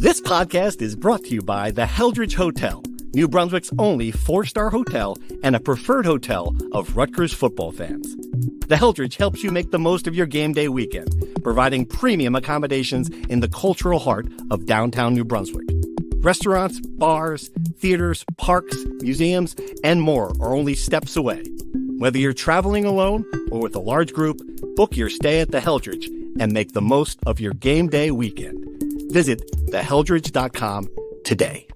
This podcast is brought to you by the Heldridge Hotel, New Brunswick's only 4-star hotel and a preferred hotel of Rutgers football fans. The Heldridge helps you make the most of your game day weekend, providing premium accommodations in the cultural heart of downtown New Brunswick. Restaurants, bars, theaters, parks, museums, and more are only steps away. Whether you're traveling alone or with a large group, book your stay at the Heldridge and make the most of your game day weekend. Visit theheldridge.com today.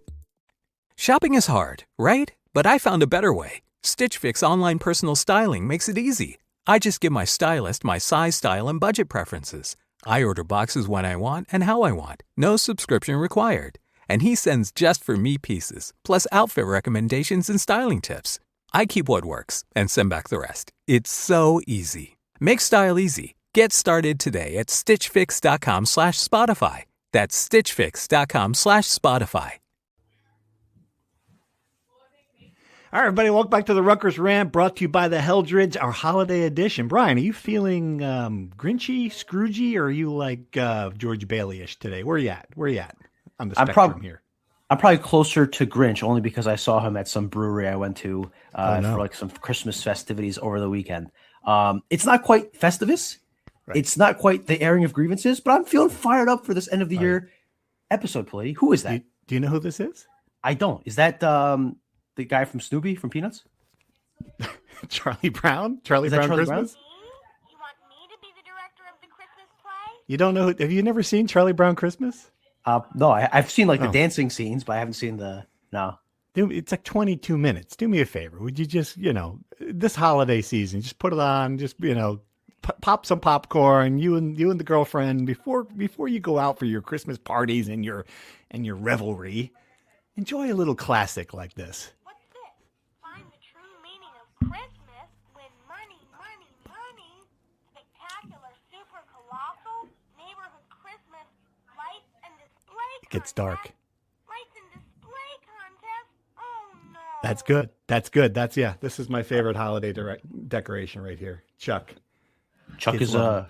Shopping is hard, right? But I found a better way. Stitch Fix online personal styling makes it easy. I just give my stylist my size, style, and budget preferences. I order boxes when I want and how I want. No subscription required. And he sends just for me pieces, plus outfit recommendations and styling tips. I keep what works and send back the rest. It's so easy. Make style easy. Get started today at stitchfix.com/Spotify. That's stitchfix.com/Spotify. All right, everybody, welcome back to the Rutgers Rant, brought to you by the Heldridge, our holiday edition. Brian, are you feeling Grinchy, Scroogey, or are you like George Bailey-ish today? Where are you at? On the spectrum here? I'm probably closer to Grinch, only because I saw him at some brewery I went to for like some Christmas festivities over the weekend. It's not quite Festivus. Right. It's not quite the airing of grievances, but I'm feeling fired up for this end of the year episode, Play. Who is that? Do you know who this is? I don't. Is that the guy from Snoopy from Peanuts? Charlie Brown? Charlie Brown Christmas? You want me to be the director of the Christmas play? You don't know? Have you never seen Charlie Brown Christmas? No, I've seen like the dancing scenes, but I haven't seen no. Dude, it's like 22 minutes. Do me a favor. Would you just, this holiday season, just put it on, just, pop some popcorn, you and the girlfriend before you go out for your Christmas parties and your revelry. Enjoy a little classic like this. What's this? Find the true meaning of Christmas when money. Spectacular, super colossal neighborhood Christmas lights and display It gets dark. Lights and display contest. Oh no. That's good. This is my favorite holiday decoration right here. Chuck he's a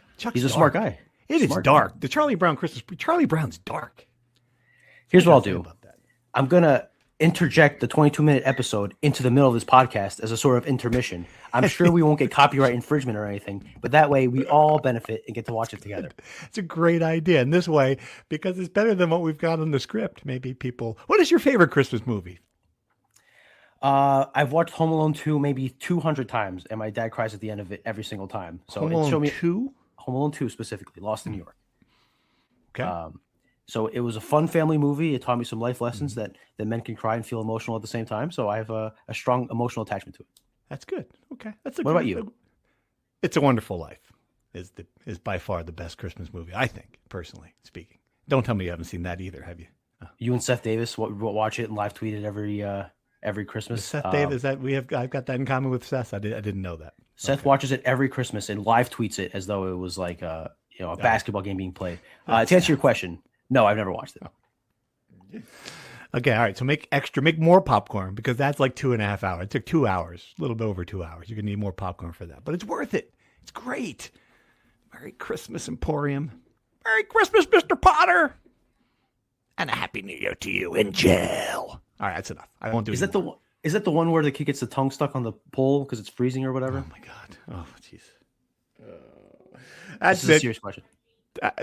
smart guy. It is dark. The Charlie Brown's dark. Here's what I'll do. I'm going to interject the 22-minute episode into the middle of this podcast as a sort of intermission. I'm sure we won't get copyright infringement or anything, but that way we all benefit and get to watch it together. It's a great idea. And this way, because it's better than what we've got on the script, maybe people... What is your favorite Christmas movie? I've watched Home Alone 2 maybe 200 times, and my dad cries at the end of it every single time. So Home Alone 2? Home Alone 2 specifically, Lost in New York. Okay. So it was a fun family movie. It taught me some life lessons that men can cry and feel emotional at the same time. So I have a strong emotional attachment to it. That's good. Okay. What about you? It's a Wonderful Life is by far the best Christmas movie, I think, personally speaking. Don't tell me you haven't seen that either, have you? Oh. You and Seth Davis watch it and live tweet it every Christmas. Seth Davis, I've got that in common with Seth. I didn't know that. Seth watches it every Christmas and live tweets it as though it was like a basketball game being played. To answer your question, no, I've never watched it. Okay, all right. So make more popcorn because that's like 2.5 hours. It took 2 hours, a little bit over 2 hours. You're gonna need more popcorn for that, but it's worth it. It's great. Merry Christmas, Emporium. Merry Christmas, Mr. Potter, and a Happy New Year to you in jail. All right, that's enough. I won't do. Is that the one where the kid gets the tongue stuck on the pole because it's freezing or whatever? Oh my God. Oh jeez. That's a serious question.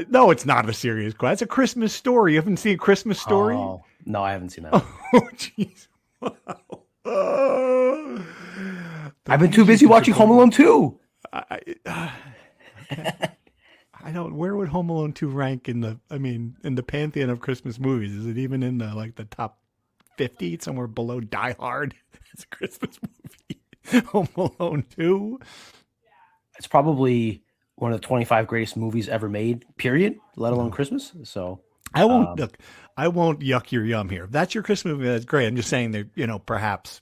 No, it's not a serious question. It's a Christmas Story. You haven't seen Christmas Story? Oh, no, I haven't seen that. Oh, jeez. Wow. I've been too busy watching Home Alone 2. I don't. Where would Home Alone 2 rank in the pantheon of Christmas movies? Is it even in the top 50? It's somewhere below Die Hard. It's a Christmas movie. Home Alone 2. It's probably one of the 25 greatest movies ever made, period, let alone Christmas. So I won't yuck your yum here. If that's your Christmas movie, that's great. I'm just saying that, perhaps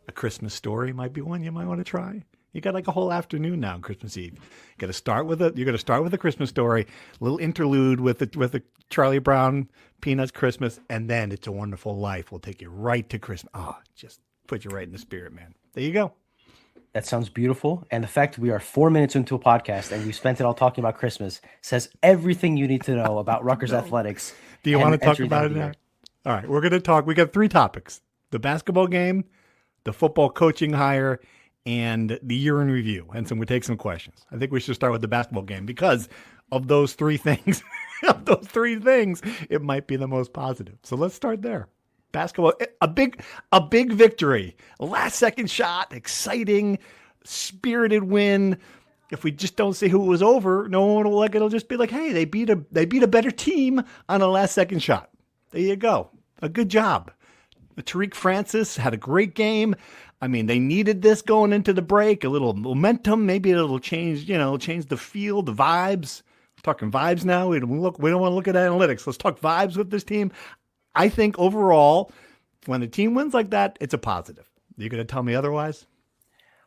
A Christmas Story might be one you might want to try. You got like a whole afternoon now on Christmas Eve. You're going to start with a Christmas Story, a little interlude with the Charlie Brown Peanuts Christmas, and then It's a Wonderful Life will take you right to Christmas. Oh, just put you right in the spirit, man. There you go. That sounds beautiful. And the fact we are 4 minutes into a podcast and we spent it all talking about Christmas says everything you need to know about Rutgers athletics. Do you want to talk about it now? All right, we're going to talk. We got 3 topics: the basketball game, the football coaching hire, and the year in review. And so we take some questions. I think we should start with the basketball game because of those 3 things. It might be the most positive. So let's start there. Basketball, a big victory, a last second shot, exciting, spirited win. If we just don't say who it was over, no one will like it. It'll just be like, hey, they beat a better team on a last second shot. There you go. A good job. Tariq Francis had a great game. I mean, they needed this going into the break, a little momentum. Maybe it'll change the feel, the vibes. We're talking vibes now. We don't want to look at analytics. Let's talk vibes with this team. I think overall, when the team wins like that, it's a positive. You going to tell me otherwise?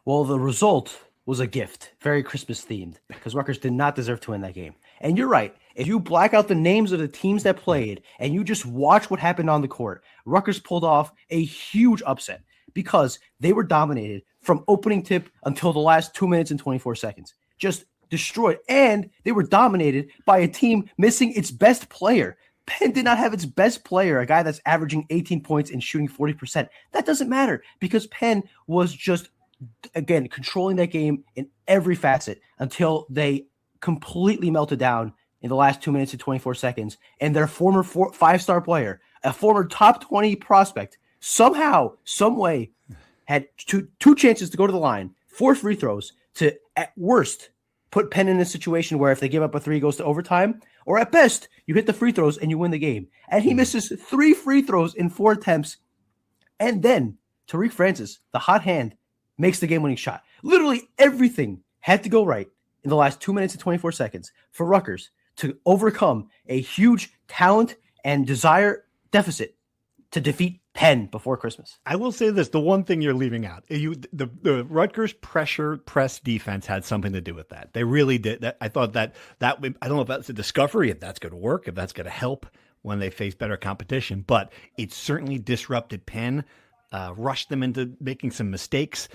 Well, the result was a gift, very Christmas themed, because Rutgers did not deserve to win that game. And you're right. If you black out the names of the teams that played and you just watch what happened on the court, Rutgers pulled off a huge upset because they were dominated from opening tip until the last 2 minutes and 24 seconds. Just destroyed. And they were dominated by a team missing its best player. Penn did not have its best player, a guy that's averaging 18 points and shooting 40%. That doesn't matter because Penn was just, again, controlling that game in every facet until they completely melted down in the last 2 minutes and 24 seconds. And their former 5-star player, a former top 20 prospect, somehow, some way, had two chances to go to the line, 4 free throws to, at worst, put Penn in a situation where if they give up a 3, it goes to overtime, or at best, you hit the free throws and you win the game. And he misses 3 free throws in 4 attempts. And then Tariq Francis, the hot hand, makes the game-winning shot. Literally everything had to go right in the last 2 minutes and 24 seconds for Rutgers to overcome a huge talent and desire deficit to defeat Penn before Christmas. I will say this, the one thing you're leaving out, the Rutgers press defense had something to do with that. They really did. I thought that I don't know if that's a discovery, if that's going to work, if that's going to help when they face better competition, but it certainly disrupted Penn, rushed them into making some mistakes.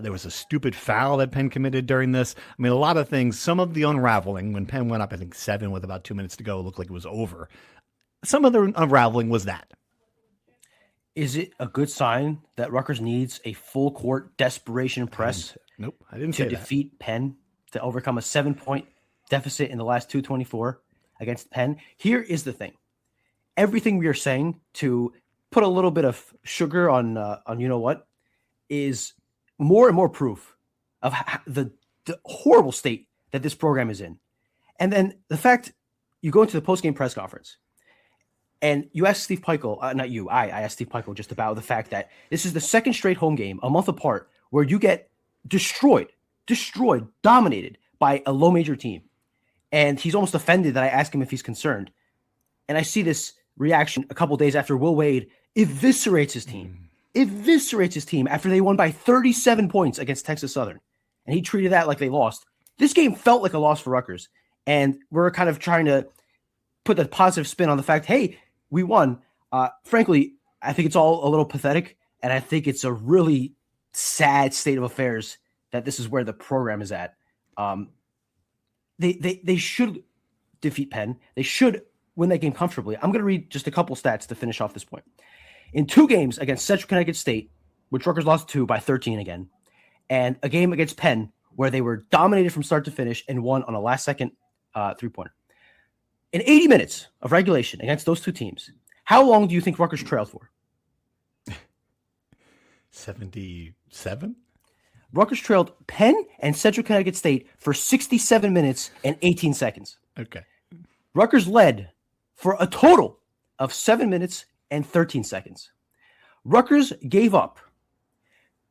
There was a stupid foul that Penn committed during this. I mean, a lot of things, some of the unraveling, when Penn went up, I think 7 with about 2 minutes to go, it looked like it was over. Some of the unraveling was that. Is it a good sign that Rutgers needs a full court desperation press? I didn't say that. To defeat Penn, to overcome a 7-point deficit in the last 224 against Penn? Here is the thing. Everything we are saying, to put a little bit of sugar on you know what, is more and more proof of the horrible state that this program is in. And then the fact you go into the post-game press conference and you ask Steve Peichel, not you, I asked Steve Peichel just about the fact that this is the second straight home game, a month apart, where you get destroyed, dominated by a low major team. And he's almost offended that I ask him if he's concerned. And I see this reaction a couple days after Will Wade eviscerates his team after they won by 37 points against Texas Southern. And he treated that like they lost. This game felt like a loss for Rutgers. And we're kind of trying to put the positive spin on the fact, hey, we won. Frankly, I think it's all a little pathetic, and I think it's a really sad state of affairs that this is where the program is at. They should defeat Penn. They should win that game comfortably. I'm going to read just a couple stats to finish off this point. In 2 games against Central Connecticut State, which Rutgers lost to by 13 again, and a game against Penn where they were dominated from start to finish and won on a last-second three-pointer. In 80 minutes of regulation against those 2 teams, how long do you think Rutgers trailed for? 77? Rutgers trailed Penn and Central Connecticut State for 67 minutes and 18 seconds. Okay. Rutgers led for a total of 7 minutes and 13 seconds. Rutgers gave up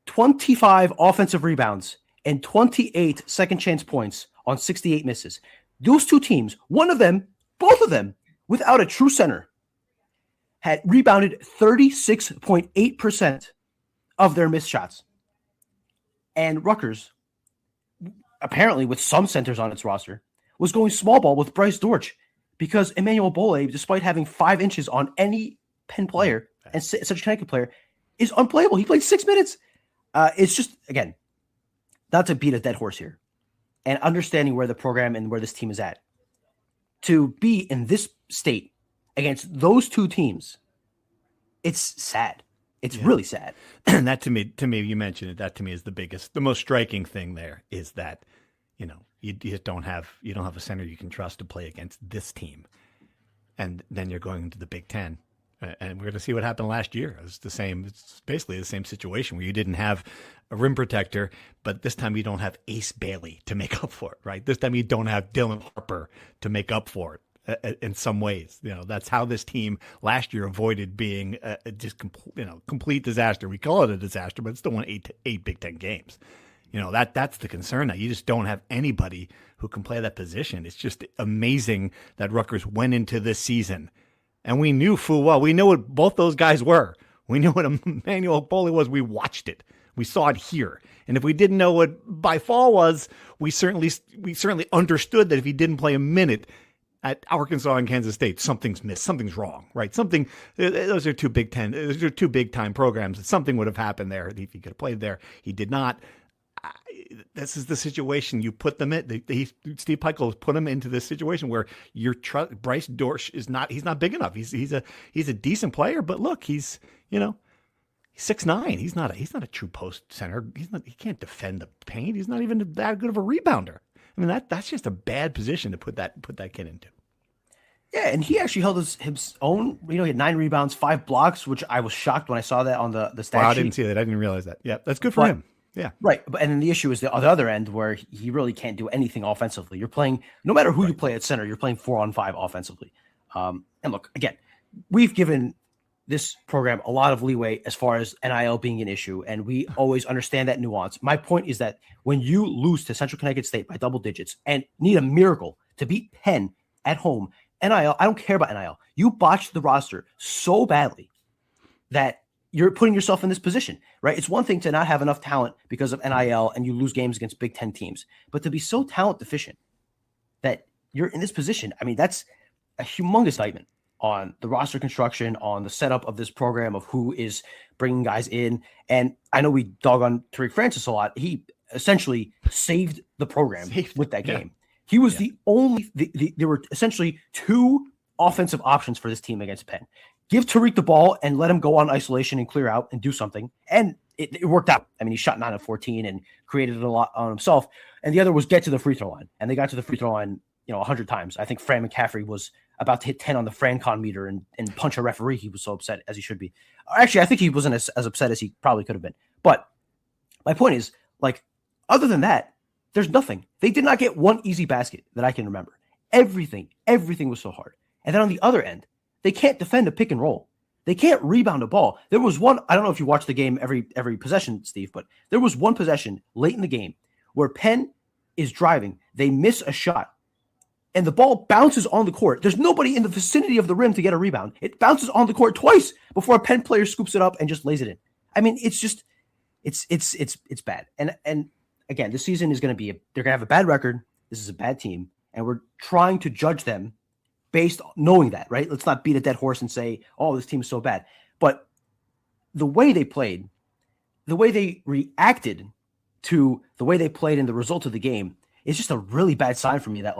25 offensive rebounds and 28 second chance points on 68 misses. Those 2 teams, both of them, without a true center, had rebounded 36.8% of their missed shots. And Rutgers, apparently with some centers on its roster, was going small ball with Bryce Dortch because Emmanuel Bole, despite having 5 inches on any Penn player and such a Connecticut player, is unplayable. He played 6 minutes. It's just, again, not to beat a dead horse here, and understanding where the program and where this team is at, to be in this state against those two teams, it's sad. It's really sad. And that to me, you mentioned it. That to me is the most striking thing there is that, you just don't have a center you can trust to play against this team, and then you're going into the Big Ten, and we're going to see what happened last year. It's the same. It's basically the same situation where you didn't have a rim protector, but this time you don't have Ace Bailey to make up for it, right? This time you don't have Dylan Harper to make up for it. In some ways, that's how this team last year avoided being just complete disaster. We call it a disaster, but it still won eight Big Ten games. That's the concern now. You just don't have anybody who can play that position. It's just amazing that Rutgers went into this season, and we knew full well. We knew what both those guys were. We knew what Emmanuel Foley was. We watched it. We saw it here. And if we didn't know what by fall was, we certainly understood that if he didn't play a minute at Arkansas and Kansas State, something's missed. Something's wrong, right? Those are two Big Ten. Those are two big time programs. Something would have happened there if he could have played there. He did not. This is the situation you put them in. Steve Peichel has put him into this situation where Bryce Dorsch he's not big enough. He's a decent player, but look, he's 6'9". He's not a true post center. He can't defend the paint. He's not even that good of a rebounder. I mean, that's just a bad position to put that kid into. Yeah, and he actually held his own. He had 9 rebounds, 5 blocks, which I was shocked when I saw that on the stat sheet. I didn't see that. I didn't realize that. Yeah, that's good for him. Yeah, right. And then the issue is on the other end where he really can't do anything offensively. You're playing, no matter who you play at center, you're playing 4-on-5 offensively. And look, again, we've given this program a lot of leeway as far as NIL being an issue, and we always understand that nuance. My point is that when you lose to Central Connecticut State by double digits and need a miracle to beat Penn at home, NIL, I don't care about NIL. You botched the roster so badly that you're putting yourself in this position, right? It's one thing to not have enough talent because of NIL and you lose games against Big Ten teams, but to be so talent deficient that you're in this position, I mean, that's a humongous indictment on the roster construction, on the setup of this program, of who is bringing guys in. And I know we dog on Tariq Francis a lot. He essentially saved the program with that game. He was the only, there were essentially 2 offensive options for this team against Penn. Give Tariq the ball and let him go on isolation and clear out and do something. And it worked out. I mean, he shot 9 of 14 and created a lot on himself. And the other was get to the free throw line. And they got to the free throw line, 100 times. I think Fran McCaffrey was about to hit 10 on the FranCon meter and punch a referee. He was so upset, as he should be. Actually, I think he wasn't as upset as he probably could have been. But my point is, other than that, there's nothing. They did not get one easy basket that I can remember. Everything was so hard. And then on the other end, they can't defend a pick and roll. They can't rebound a ball. There was one, I don't know if you watch the game every possession, Steve, but there was one possession late in the game where Penn is driving. They miss a shot. And the ball bounces on the court. There's nobody in the vicinity of the rim to get a rebound. It bounces on the court twice before a Penn player scoops it up and just lays it in. I mean, it's just, it's bad. And again, this season is going to be, they're going to have a bad record. This is a bad team. And we're trying to judge them based on knowing that, right? Let's not beat a dead horse and say, oh, this team is so bad. But the way they played, the way they reacted to the way they played in the result of the game is just a really bad sign for me that,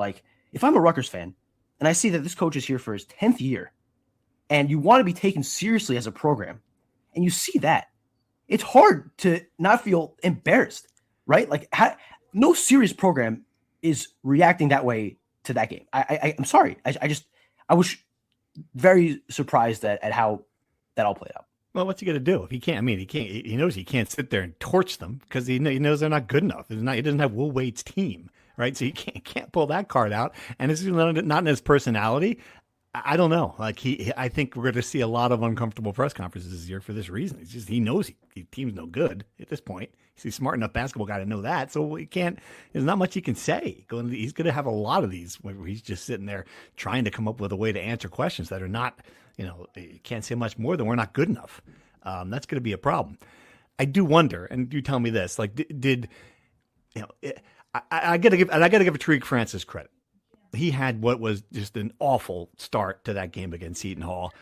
if I'm a Rutgers fan and I see that this coach is here for his 10th year and you want to be taken seriously as a program and you see that, it's hard to not feel embarrassed, right? No serious program is reacting that way to that game. I'm sorry. I was very surprised at how that all played out. Well, what's he going to do if he can't? I mean, he knows he can't sit there and torch them because he knows they're not good enough. He doesn't have Will Wade's team, right? So he can't pull that card out. And it's not in his personality. I don't know. I think we're going to see a lot of uncomfortable press conferences this year for this reason. It's just he knows the team's no good at this point. He's a smart enough basketball guy to know that. So there's not much he can say. He's going to have a lot of these where he's just sitting there trying to come up with a way to answer questions that are not, you can't say much more than we're not good enough. That's going to be a problem. I do wonder, and you tell me this, I got to give Tariq Francis credit. He had what was just an awful start to that game against Seton Hall,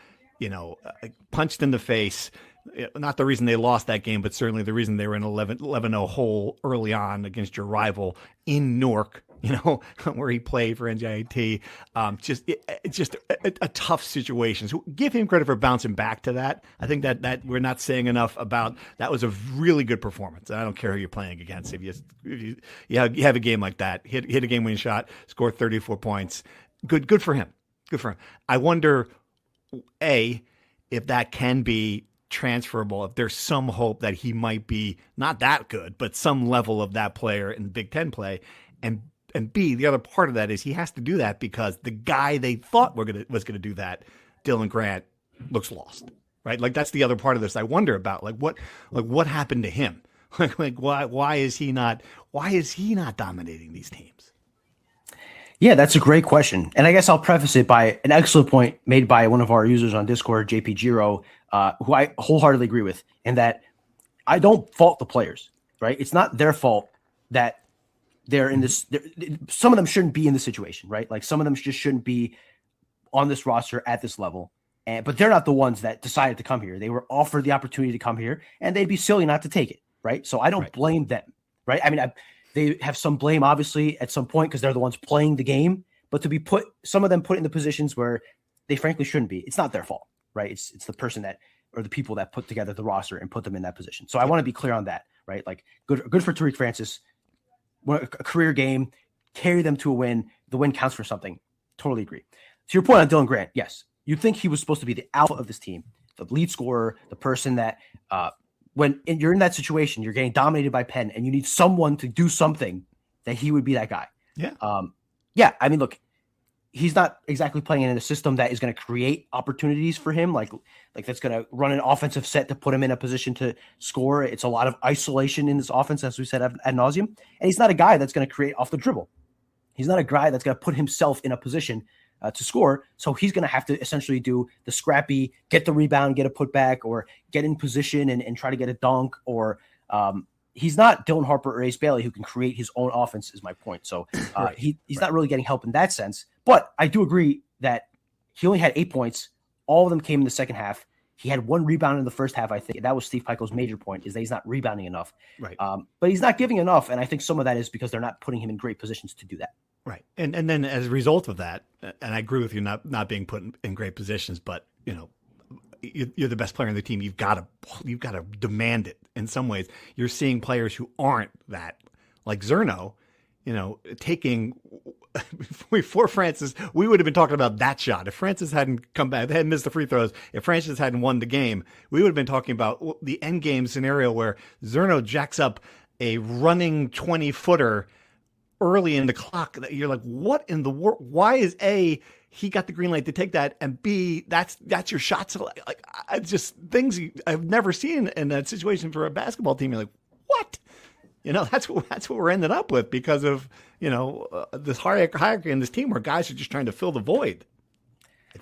punched in the face, not the reason they lost that game, but certainly the reason they were in 11-0 hole early on against your rival in Newark, where he played for NJ.com. Just a tough situation. So give him credit for bouncing back to that. I think that we're not saying enough about that. Was a really good performance. I don't care who you're playing against. If you have a game like that, hit a game-winning shot, score 34 points. Good for him. Good for him. I wonder, if that can be transferable, if there's some hope that he might be not that good, but some level of that player in Big Ten play. And B, the other part of that is he has to do that because the guy they thought was going to do that, Dylan Grant, looks lost, right? Like that's the other part of this. I wonder about what happened to him? Why is he not dominating these teams? Yeah, that's a great question. And I guess I'll preface it by an excellent point made by one of our users on Discord, JP Giro, who I wholeheartedly agree with, and that I don't fault the players, right? It's not their fault that they're in this. Some of them shouldn't be in this situation, right? Like some of them just shouldn't be on this roster at this level. But they're not the ones that decided to come here. They were offered the opportunity to come here, and they'd be silly not to take it, right? So I don't blame them, right? I mean, they have some blame, obviously, at some point because they're the ones playing the game. But to be some of them put in the positions where they frankly shouldn't be, it's not their fault, right? It's the person or the people that put together the roster and put them in that position. So I want to be clear on that, right? Like good for Tariq Francis, a career game, carry them to a win. The win counts for something. Totally agree. To your point on Dylan Grant, yes, you'd think he was supposed to be the alpha of this team, the lead scorer, the person that when you're in that situation, you're getting dominated by Penn and you need someone to do something, that he would be that guy. Yeah. I mean, look, he's not exactly playing in a system that is going to create opportunities for him. Like that's going to run an offensive set to put him in a position to score. It's a lot of isolation in this offense, as we said ad nauseum. And he's not a guy that's going to create off the dribble. He's not a guy that's going to put himself in a position to score. So he's going to have to essentially do the scrappy, get the rebound, get a putback, or get in position and try to get a dunk. Or he's not Dylan Harper or Ace Bailey who can create his own offense, is my point. So he's not really getting help in that sense. But I do agree that he only had 8 points. All of them came in the second half. He had 1 rebound in the first half, I think. That was Steve Pikiell's major point, is that he's not rebounding enough. Right. But he's not giving enough, and I think some of that is because they're not putting him in great positions to do that. Right. And then as a result of that, and I agree with you not being put in great positions, but you're the best player on the team. You've got to demand it in some ways. You're seeing players who aren't that, like Zerno, taking before Francis, we would have been talking about that shot. If Francis hadn't come back, they hadn't missed the free throws, if Francis hadn't won the game, we would have been talking about the end game scenario where Zerno jacks up a running 20-footer early in the clock. You're like, what in the world? Why is A, he got the green light to take that, and B, that's your shot. So I just things I've never seen in that situation for a basketball team. You're like, what? That's what we're ending up with because of this hierarchy in this team where guys are just trying to fill the void.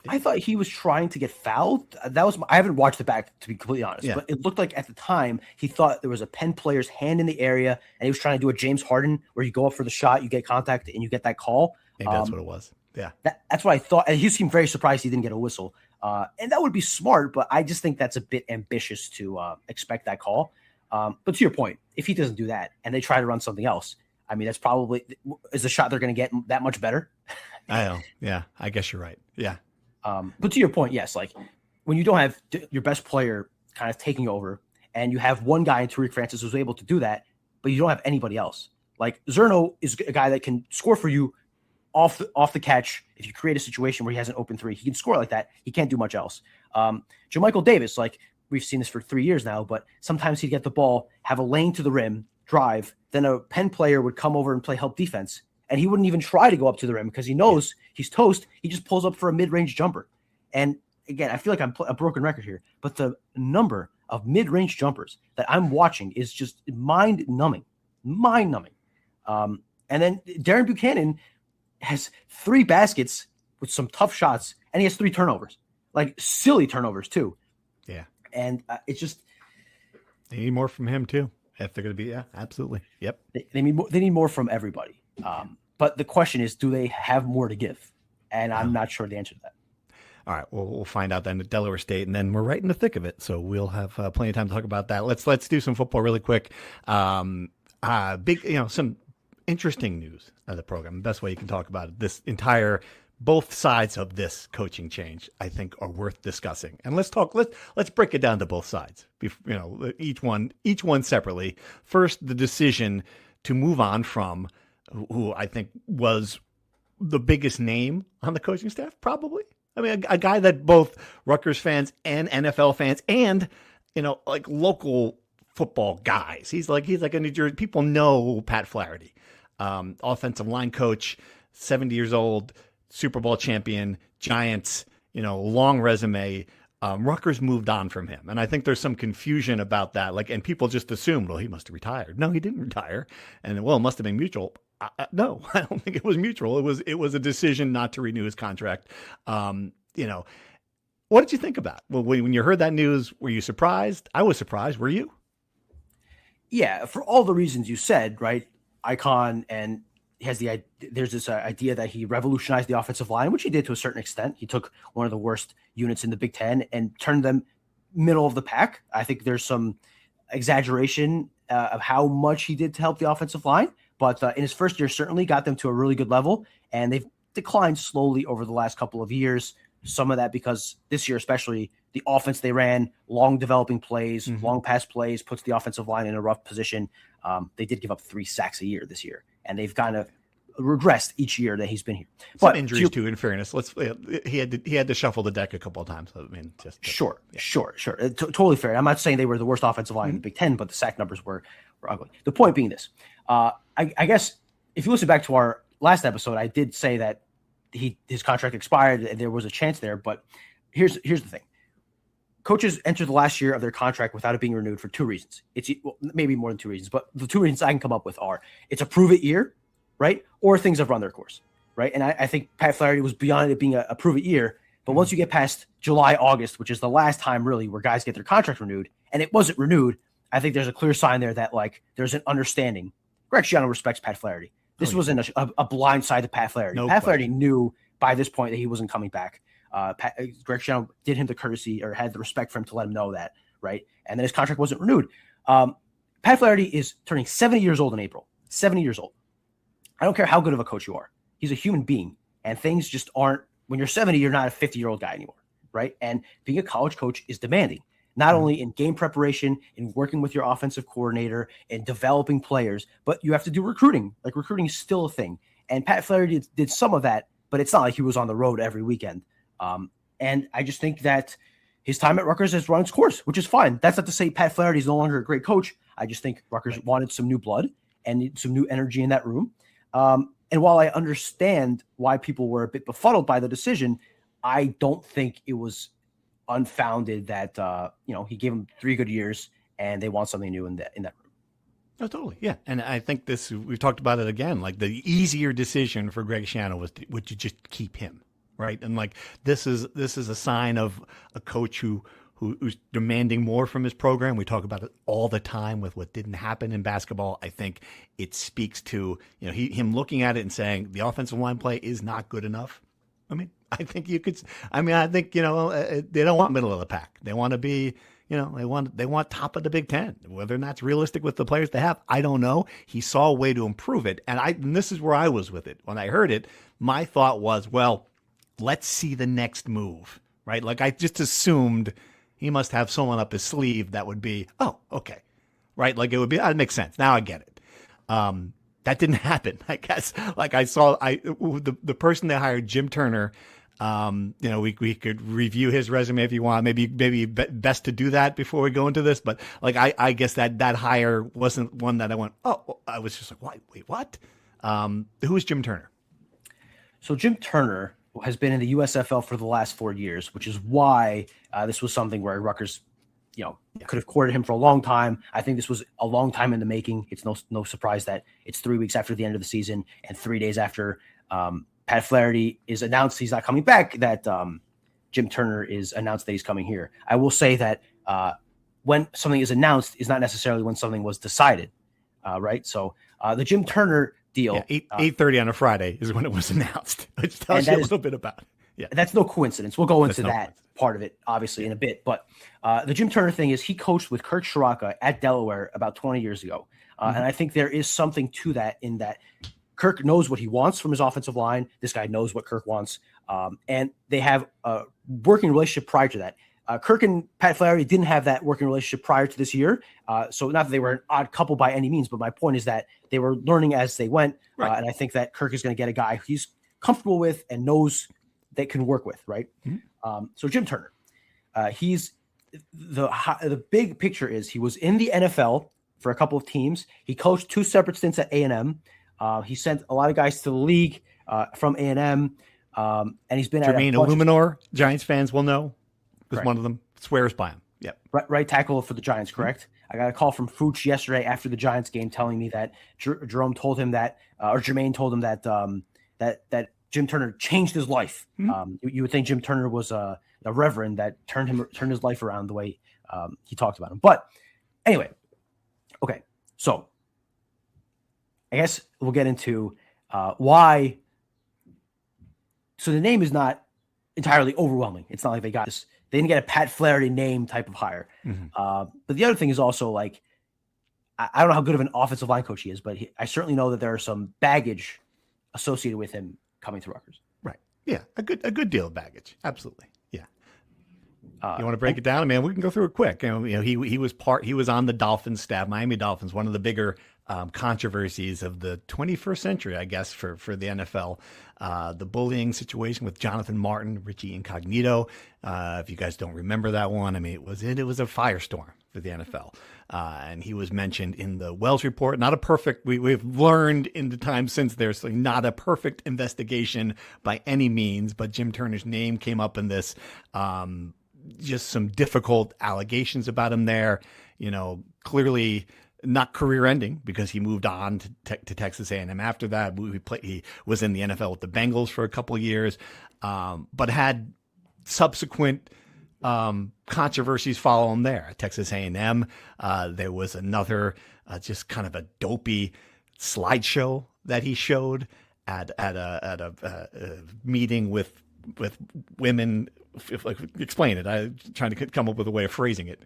I thought he was trying to get fouled. I haven't watched it back, to be completely honest, but it looked like at the time he thought there was a Penn player's hand in the area and he was trying to do a James Harden where you go up for the shot, you get contact, and you get that call. I think that's what it was. Yeah. That's what I thought. And he seemed very surprised he didn't get a whistle. And that would be smart, but I just think that's a bit ambitious to expect that call. But to your point, if he doesn't do that and they try to run something else, I mean, that's probably is the shot they're going to get that much better. I know. Yeah. I guess you're right. Yeah. But to your point, yes, like when you don't have your best player kind of taking over and you have one guy in Tariq Francis who's able to do that, but you don't have anybody else. Like Zerno is a guy that can score for you off the catch. If you create a situation where he has an open three, he can score like that. He can't do much else. JaMychal Davis, like we've seen this for 3 years now, but sometimes he'd get the ball, have a lane to the rim, drive, then a Penn player would come over and play help defense. And he wouldn't even try to go up to the rim because he knows he's toast. He just pulls up for a mid-range jumper. And again, I feel like I'm a broken record here, but the number of mid-range jumpers that I'm watching is just mind-numbing. And then Darren Buchanan has 3 baskets with some tough shots, and he has 3 turnovers, like silly turnovers too. Yeah. And it's just they need more from him too. If they're going to be, absolutely. Yep. They need more from everybody. But the question is, do they have more to give? And I'm not sure the answer to that. All right, we'll find out then at Delaware State, and then we're right in the thick of it, so we'll have plenty of time to talk about that. Let's do some football really quick. Some interesting news of the program. The best way you can talk about it, both sides of this coaching change, I think, are worth discussing. And let's break it down to both sides. Each one separately. First, the decision to move on from who I think was the biggest name on the coaching staff, probably. I mean, a guy that both Rutgers fans and NFL fans and, like local football guys. He's like a New Jersey. People know Pat Flaherty, offensive line coach, 70 years old, Super Bowl champion, Giants, long resume. Rutgers moved on from him. And I think there's some confusion about that. And people just assumed, well, he must have retired. No, he didn't retire. And it must have been mutual. No, I don't think it was mutual. It was a decision not to renew his contract. What did you think about it? Well, when you heard that news, were you surprised? I was surprised. Were you? Yeah, for all the reasons you said, right? Icon, and there's this idea that he revolutionized the offensive line, which he did to a certain extent. He took one of the worst units in the Big Ten and turned them middle of the pack. I think there's some exaggeration of how much he did to help the offensive line. But in his first year, certainly got them to a really good level, and they've declined slowly over the last couple of years. Some of that because this year, especially, the offense they ran, long developing plays, long pass plays, puts the offensive line in a rough position. They did give up 3 sacks a year this year, and they've kind of regressed each year that he's been here. Some injuries too, in fairness. He had to shuffle the deck a couple of times. Sure. Totally fair. I'm not saying they were the worst offensive line in the Big Ten, but the sack numbers were ugly. The point being this. I guess if you listen back to our last episode, I did say that his contract expired and there was a chance there. But here's the thing. Coaches enter the last year of their contract without it being renewed for 2 reasons. It's maybe more than 2 reasons, but the 2 reasons I can come up with are it's a prove it year, right? Or things have run their course, right? And I think Pat Flaherty was beyond it being a prove it year. But once you get past July, August, which is the last time really where guys get their contract renewed, and it wasn't renewed, I think there's a clear sign there that there's an understanding. Greg Schiano respects Pat Flaherty. This wasn't a blind side to Pat Flaherty. Pat Flaherty knew by this point that he wasn't coming back. Greg Schiano did him the courtesy or had the respect for him to let him know that, right? And then his contract wasn't renewed. Pat Flaherty is turning 70 years old in April. 70 years old. I don't care how good of a coach you are. He's a human being, and things just aren't. When you're 70, you're not a 50-year-old guy anymore, right? And being a college coach is demanding. Not only in game preparation, in working with your offensive coordinator, and developing players, but you have to do recruiting. Recruiting is still a thing. And Pat Flaherty did some of that, but it's not like he was on the road every weekend. And I just think that his time at Rutgers has run its course, which is fine. That's not to say Pat Flaherty is no longer a great coach. I just think Rutgers wanted some new blood and some new energy in that room. And while I understand why people were a bit befuddled by the decision, I don't think it was unfounded that he gave them 3 good years and they want something new in that room. Oh, totally. Yeah. And I think we've talked about it again, the easier decision for Greg Schiano was to just keep him. Right. And this is a sign of a coach who's demanding more from his program. We talk about it all the time with what didn't happen in basketball. I think it speaks to, him looking at it and saying the offensive line play is not good enough. I think they don't want middle of the pack. They want to be, they want top of the Big Ten. Whether that's realistic with the players they have, I don't know. He saw a way to improve it. And this is where I was with it. When I heard it, my thought was, well, let's see the next move, right? I just assumed he must have someone up his sleeve that would be, oh, okay, right? It would be, that makes sense. Now I get it. That didn't happen. I guess, I saw, the person they hired, Jim Turner, we could review his resume if you want. Maybe best to do that before we go into this. But I guess that hire wasn't one that I went, oh, I was just wait, what? Who is Jim Turner? So Jim Turner has been in the USFL for the last 4 years, which is why this was something where Rutgers, could have courted him for a long time. I think this was a long time in the making. It's no surprise that it's 3 weeks after the end of the season and 3 days after Pat Flaherty is announced he's not coming back, that Jim Turner is announced that he's coming here. I will say that when something is announced is not necessarily when something was decided, right? So the Jim Turner deal. 8:30 on a Friday is when it was announced, which tells you a little bit about it. That's no coincidence. We'll go into that part of it, obviously, in a bit. But the Jim Turner thing is he coached with Kirk Shiraka at Delaware about 20 years ago. And I think there is something to that in that Kirk knows what he wants from his offensive line. This guy knows what Kirk wants. And they have a working relationship prior to that. Kirk and Pat Flaherty didn't have that working relationship prior to this year. So not that they were an odd couple by any means, but my point is that they were learning as they went. Right. And I think that Kirk is going to get a guy he's comfortable with and knows they can work with, right? So Jim Turner, he's the big picture is he was in the NFL for a couple of teams. He coached 2 separate stints at A&M. He sent a lot of guys to the league from A&M. And he's been Jermaine Illuminor, Giants fans will know, because one of them swears by him. Yep. Right tackle for the Giants, correct? I got a call from Fuchs yesterday after the Giants game telling me that Jerome told him that, or Jermaine told him that that Jim Turner changed his life. You would think Jim Turner was a reverend that turned his life around the way he talked about him. But anyway, okay, so I guess we'll get into why. So the name is not entirely overwhelming. It's not like they got this. They didn't get a Pat Flaherty name type of hire. But the other thing is also like, I don't know how good of an offensive line coach he is, but I certainly know that there are some baggage associated with him coming to Rutgers. Right. Yeah. A good deal of baggage. Absolutely. Yeah. You want to break it down? I mean, we can go through it quick. He was on the Dolphins staff, Miami Dolphins, one of the bigger controversies of the 21st century, I guess, for the NFL. The bullying situation with Jonathan Martin, Richie Incognito. If you guys don't remember that one, I mean, it was a firestorm for the NFL. And he was mentioned in the Wells report. Not a perfect, we've learned in the time since there's not a perfect investigation by any means, but Jim Turner's name came up in this. Just some difficult allegations about him there, clearly not career ending because he moved on to Texas A&M after that. He was in the NFL with the Bengals for a couple of years, but had subsequent controversies follow him there. At Texas A&M, there was another just kind of a dopey slideshow that he showed at a meeting with women. Explain it. I'm trying to come up with a way of phrasing it.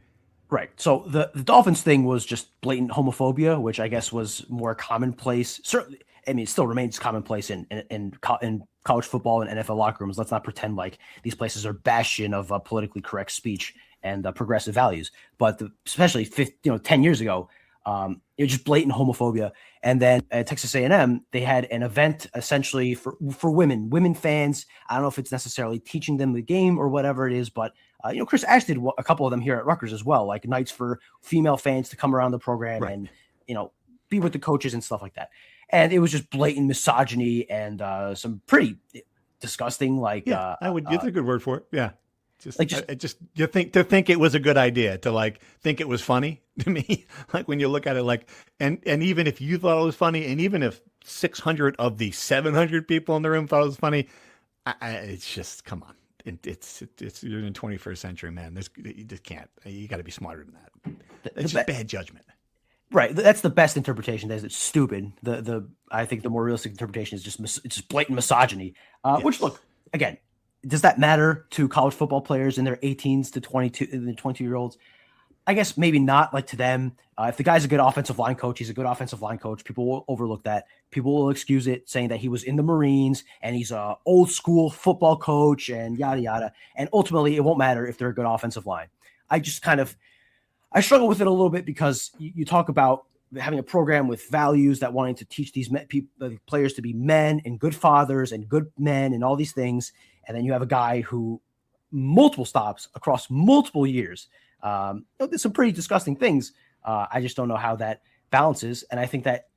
Right. So the Dolphins thing was just blatant homophobia, which I guess was more commonplace. Certainly, I mean, it still remains commonplace in college football and NFL locker rooms. Let's not pretend like these places are bastion of politically correct speech and progressive values. But especially 10 years ago, it was just blatant homophobia. And then at Texas A&M, they had an event essentially for women fans. I don't know if it's necessarily teaching them the game or whatever it is, but Chris Ash did a couple of them here at Rutgers as well, like nights for female fans to come around the program and be with the coaches and stuff like that. And it was just blatant misogyny and some pretty disgusting, it's a good word for it. Yeah. You think it was a good idea to think it was funny to me, like when you look at it, and even if you thought it was funny, and even if 600 of the 700 people in the room thought it was funny, it's just, come on. It's you're in the 21st century, man. You just can't. You got to be smarter than that. It's just bad judgment. Right. That's the best interpretation. That is, it's stupid. I think the more realistic interpretation is it's just blatant misogyny. Yes. Which, look, again, does that matter to college football players in their 18s to 22-year-olds? I guess maybe not. Like to them, if the guy's a good offensive line coach, he's a good offensive line coach. People will overlook that. People will excuse it, saying that he was in the Marines and he's a old school football coach and yada yada. And ultimately, it won't matter if they're a good offensive line. I struggle with it a little bit because you talk about having a program with values that wanting to teach these players to be men and good fathers and good men and all these things. And then you have a guy who multiple stops across multiple years. There's some pretty disgusting things. I just don't know how that balances. And I think that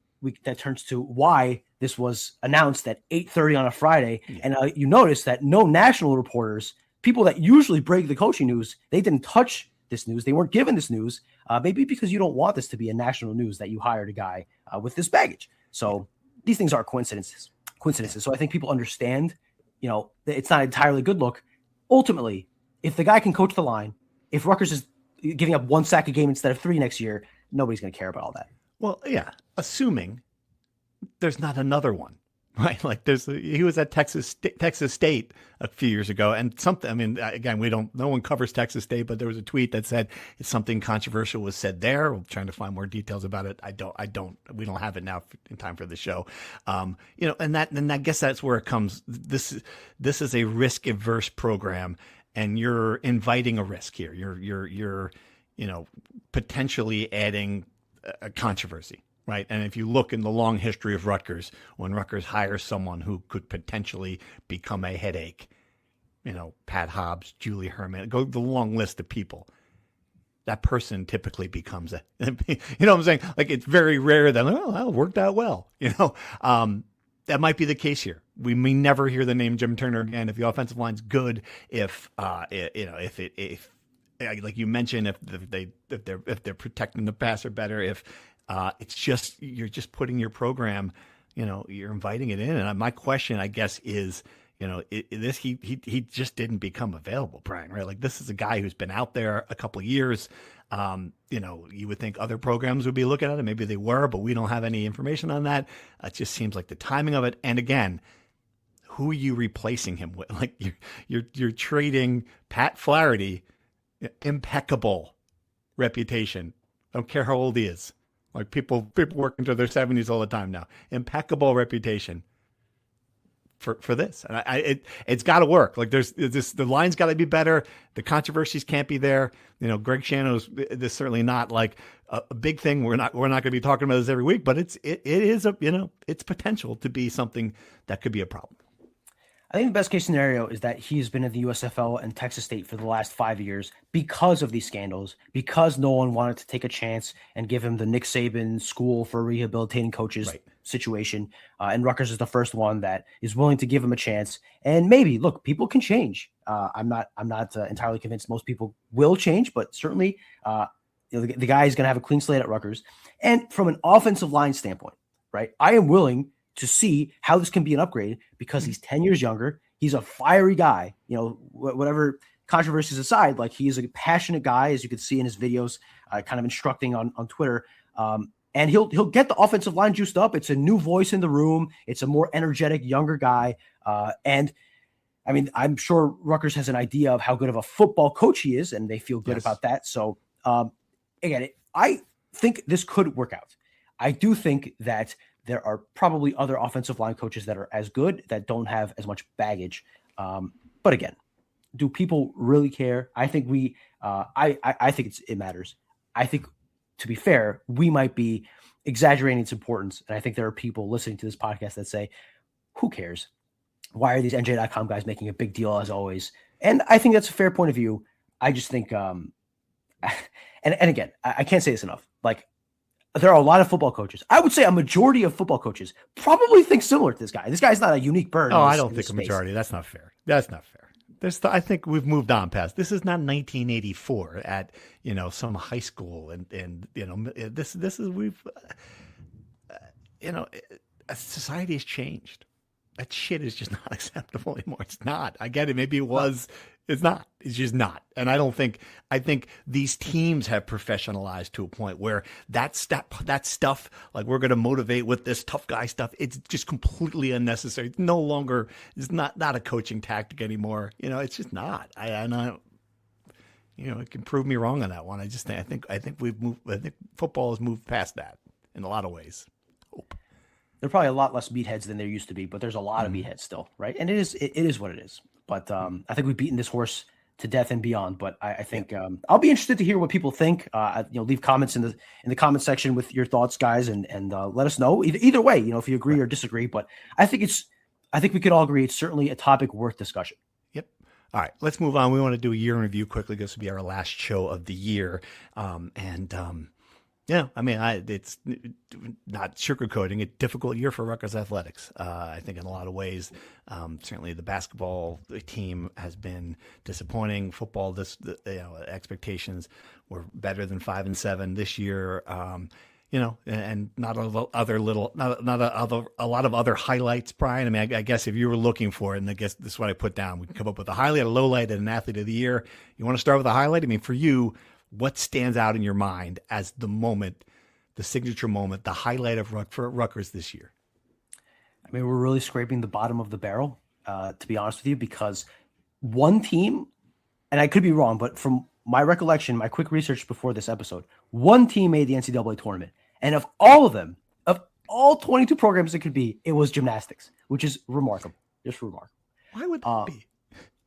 that turns to why this was announced at 8:30 on a Friday. Yeah. And you notice that no national reporters, people that usually break the coaching news, they didn't touch this news. They weren't given this news, maybe because you don't want this to be a national news that you hired a guy with this baggage. So these things are coincidences. So I think people understand, it's not entirely a good look. Ultimately, if the guy can coach the line, if Rutgers is giving up 1 sack a game instead of 3 next year, nobody's going to care about all that. Well, yeah, assuming there's not another one Right, like he was at Texas State a few years ago, and something. I mean, again, no one covers Texas State, but there was a tweet that said something controversial was said there. We're trying to find more details about it. We don't have it now in time for the show. And I guess that's where it comes. This is a risk averse program, and you're inviting a risk here. You're potentially adding a controversy. Right. And if you look in the long history of Rutgers, when Rutgers hires someone who could potentially become a headache, Pat Hobbs, Julie Herman, go the long list of people, that person typically becomes what I'm saying? Like, it's very rare that, that worked out well. That might be the case here. We may never hear the name Jim Turner again. If the offensive line's good, if like you mentioned, if they're protecting the passer better, it's just, you're just putting your program, you're inviting it in. And my question, I guess, is, he just didn't become available, Brian, right? Like, this is a guy who's been out there a couple of years. You would think other programs would be looking at it. Maybe they were, but we don't have any information on that. It just seems like the timing of it. And again, who are you replacing him with? Like, you're trading Pat Flaherty, impeccable reputation. I don't care how old he is. Like, people work into their 70s all the time now. Impeccable reputation for this. And it's got to work. Like, the line's got to be better. The controversies can't be there. Greg Schiano's, this certainly not like a big thing. We're not going to be talking about this every week, but it is it's potential to be something that could be a problem. I think the best case scenario is that he's been in the USFL and Texas State for the last 5 years because of these scandals, because no one wanted to take a chance and give him the Nick Saban school for rehabilitating coaches situation. And Rutgers is the first one that is willing to give him a chance. And maybe, look, people can change. I'm not entirely convinced most people will change, but certainly the guy is going to have a clean slate at Rutgers. And from an offensive line standpoint, right, I am willing to see how this can be an upgrade because he's 10 years younger. He's a fiery guy, whatever controversies aside, like, he is a passionate guy, as you can see in his videos, kind of instructing on Twitter. And he'll get the offensive line juiced up. It's a new voice in the room. It's a more energetic, younger guy. And I mean, I'm sure Rutgers has an idea of how good of a football coach he is, and they feel good about that. So again, I think this could work out. I do think that there are probably other offensive line coaches that are as good, that don't have as much baggage. But again, do people really care? I think I think it matters. I think, to be fair, we might be exaggerating its importance. And I think there are people listening to this podcast that say, who cares? Why are these NJ.com guys making a big deal as always? And I think that's a fair point of view. I just think, and again, I can't say this enough. Like, there are a lot of football coaches. I would say a majority of football coaches probably think similar to this guy. This guy's not a unique bird. Oh, I don't think a majority. That's not fair. I think we've moved on past. This is not 1984 at some high school, and this is society has changed. That shit is just not acceptable anymore. It's not. I get it. Maybe it was. It's not. It's just not. And I think these teams have professionalized to a point where that stuff, like, we're going to motivate with this tough guy stuff, it's just completely unnecessary. It's no longer, it's not a coaching tactic anymore. It's just not. It can prove me wrong on that one. I think we've moved. I think football has moved past that in a lot of ways. Hope. There are probably a lot less meatheads than there used to be, but there's a lot of meatheads still, right? And it is what it is. But I think we've beaten this horse to death and beyond. But I think I'll be interested to hear what people think. Leave comments in the comment section with your thoughts, guys, and let us know. Either way, if you agree or disagree. But I think we could all agree it's certainly a topic worth discussion. Yep. All right, let's move on. We want to do a year in review quickly. This will be our last show of the year, yeah, I mean, it's not sugarcoating it. Difficult year for Rutgers athletics. I think in a lot of ways, certainly the basketball team has been disappointing. Football, expectations were better than 5-7 this year. And not a lot of other highlights, Brian. I mean, I guess if you were looking for it, and I guess this is what I put down, we can come up with a highlight, a low light, and an athlete of the year. You want to start with a highlight? I mean, for you, what stands out in your mind as the moment, the signature moment, the highlight of for Rutgers this year? I mean, we're really scraping the bottom of the barrel, to be honest with you, because one team, and I could be wrong, but from my recollection, my quick research before this episode, one team made the NCAA tournament. And of all of them, of all 22 programs it could be, it was gymnastics, which is remarkable. Just remarkable. Why would that be?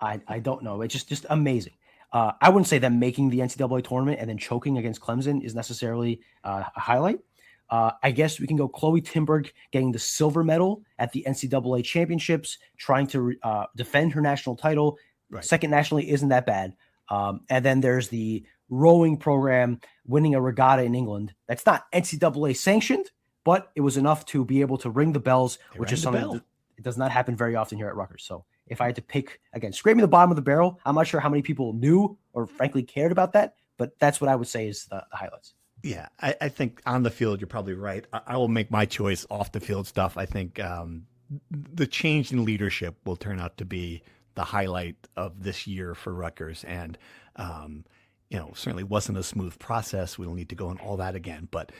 I don't know. It's just amazing. I wouldn't say that making the NCAA tournament and then choking against Clemson is necessarily a highlight. I guess we can go Chloe Timberg getting the silver medal at the NCAA championships, trying to defend her national title. Right. Second nationally isn't that bad. And then there's the rowing program winning a regatta in England. That's not NCAA sanctioned, but it was enough to be able to ring the bells, which is something that it does not happen very often here at Rutgers. So if I had to pick, again, scraping the bottom of the barrel, I'm not sure how many people knew or frankly cared about that, but that's what I would say is the highlights. Yeah, I think on the field, you're probably right. I will make my choice off the field stuff. I think the change in leadership will turn out to be the highlight of this year for Rutgers. And, certainly wasn't a smooth process. We don't need to go in all that again. But,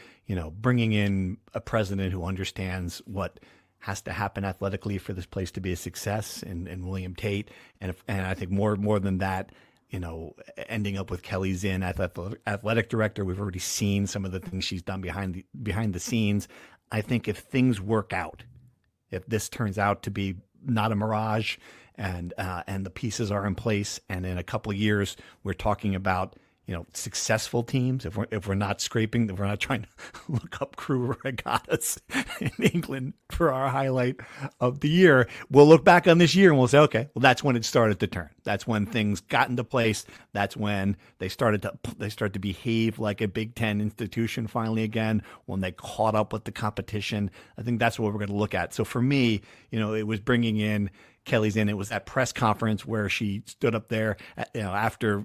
bringing in a president who understands what has to happen athletically for this place to be a success in William Tate. And I think more than that, ending up with Kelly Zinn as athletic director. We've already seen some of the things she's done behind the scenes. I think if things work out, if this turns out to be not a mirage and the pieces are in place, and in a couple of years we're talking about successful teams, if we're not scraping, if we're not trying to look up crew regattas in England for our highlight of the year, we'll look back on this year and we'll say, okay, well, that's when it started to turn. That's when things got into place. That's when they started to behave like a Big Ten institution finally again, when they caught up with the competition. I think that's what we're going to look at. So for me, it was bringing in Kelly's in. It was that press conference where she stood up there, after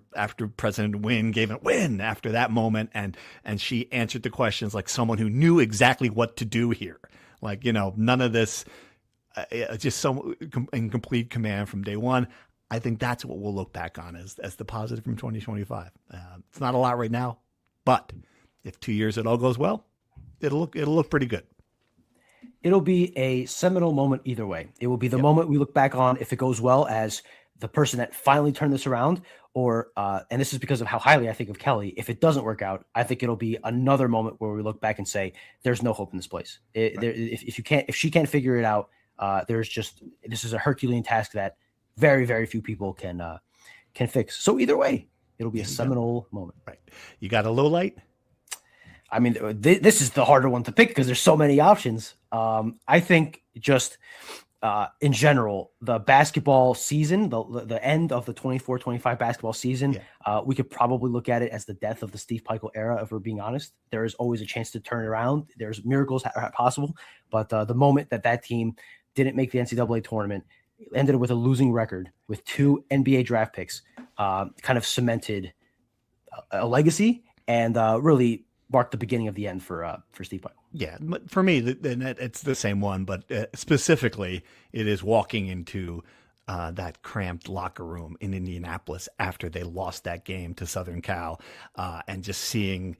President Wynn gave it win after that moment, and she answered the questions like someone who knew exactly what to do here. Like, none of this, just so in complete command from day one. I think that's what we'll look back on as the positive from 2025. It's not a lot right now, but if 2 years it all goes well, it'll look pretty good. It'll be a seminal moment either way. It will be the moment we look back on, if it goes well, as the person that finally turned this around, or and this is because of how highly I think of Kelly. If it doesn't work out, I think it'll be another moment where we look back and say, "There's no hope in this place." If she can't figure it out, this is a Herculean task that very, very few people can fix. So either way, it'll be a seminal moment. Right? You got a low light. I mean, this is the harder one to pick because there's so many options. I think just in general, the basketball season, the end of the 24-25 basketball season, we could probably look at it as the death of the Steve Pikiell era, if we're being honest. There is always a chance to turn it around. There's miracles possible, but the moment that team didn't make the NCAA tournament, ended with a losing record with 2 NBA draft picks, kind of cemented a legacy and really marked the beginning of the end for Steve Pikiell. Yeah, for me, it's the same one, but specifically, it is walking into that cramped locker room in Indianapolis after they lost that game to Southern Cal, and just seeing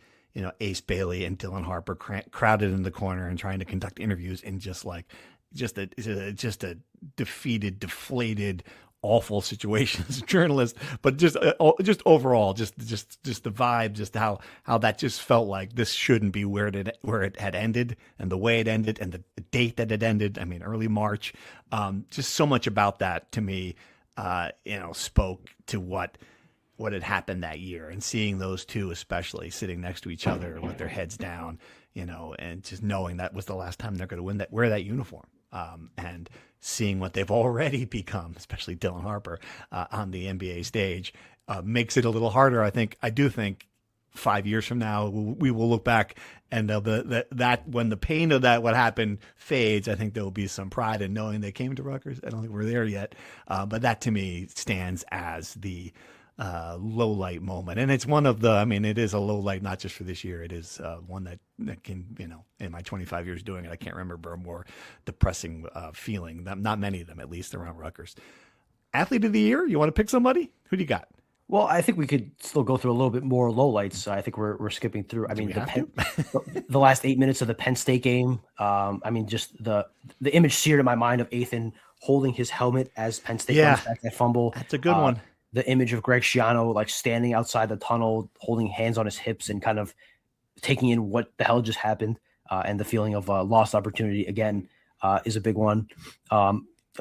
Ace Bailey and Dylan Harper crowded in the corner and trying to conduct interviews in just a defeated, deflated, awful situation as a journalist, but just overall, just the vibe, just how that just felt like this shouldn't be where it had ended, and the way it ended, and the date that it ended. I mean, early March. Just so much about that to me, spoke to what had happened that year, and seeing those two, especially sitting next to each other with their heads down, and just knowing that was the last time they're going to wear that uniform. And seeing what they've already become, especially Dylan Harper, on the NBA stage, makes it a little harder. I do think 5 years from now, we will look back and that when the pain of that, what happened, fades, I think there will be some pride in knowing they came to Rutgers. I don't think we're there yet. But that to me stands as the low light moment. And it's one of it is a low light, not just for this year. It is one that can, in my 25 years doing it, I can't remember a more depressing feeling. Not many of them, at least around Rutgers. Athlete of the year, you want to pick somebody? Who do you got? Well, I think we could still go through a little bit more lowlights. I think we're skipping through. I mean, the last 8 minutes of the Penn State game. I mean, just the image seared in my mind of Ethan holding his helmet as Penn State runs back that fumble. That's a good one. The image of Greg Schiano like standing outside the tunnel, holding hands on his hips and kind of taking in what the hell just happened, and the feeling of lost opportunity again is a big one.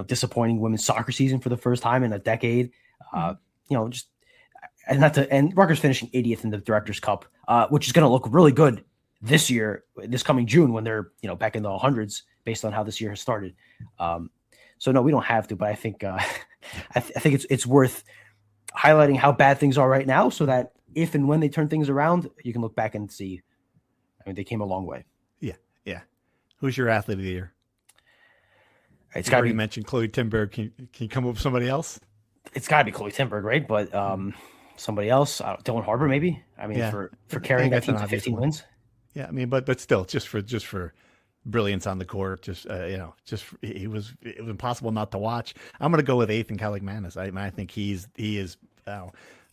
Disappointing women's soccer season for the first time in a decade. Just. And Rutgers finishing 80th in the Directors' Cup, which is going to look really good this year, this coming June when they're back in the hundreds based on how this year has started. So no, we don't have to, but I think I think it's worth highlighting how bad things are right now, so that if and when they turn things around, you can look back and see. I mean, they came a long way. Yeah. Who's your athlete of the year? It's got to be. You mentioned Chloe Timberg. Can you come up with somebody else? It's got to be Chloe Timberg, right? But somebody else, Dylan Harbour, maybe. I mean, for carrying that team to 15 wins. Yeah, I mean, but still, just for brilliance on the court, it was impossible not to watch. I'm going to go with Ethan Kaligmanis. I think he is,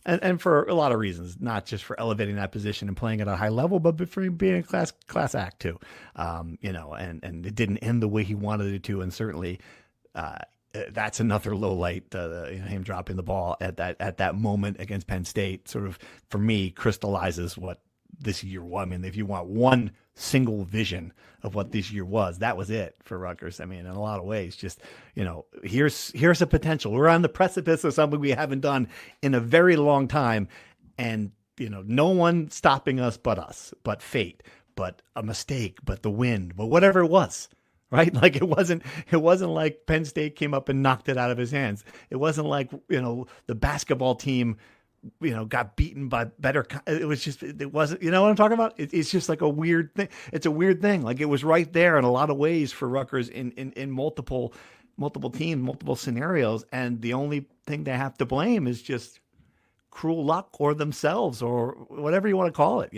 and for a lot of reasons, not just for elevating that position and playing at a high level, but for being a class act too. And it didn't end the way he wanted it to, and certainly. That's another low light. Him dropping the ball at that moment against Penn State sort of, for me, crystallizes what this year was. I mean, if you want one single vision of what this year was, that was it for Rutgers. I mean, in a lot of ways, just, here's a potential. We're on the precipice of something we haven't done in a very long time. And, no one stopping us, but fate, but a mistake, but the wind, but whatever it was. Right? Like it wasn't like Penn State came up and knocked it out of his hands. It wasn't like, the basketball team, got beaten by better. It wasn't, you know what I'm talking about? It's just like a weird thing. It's a weird thing. Like it was right there in a lot of ways for Rutgers in multiple teams, multiple scenarios. And the only thing they have to blame is just cruel luck or themselves or whatever you want to call it.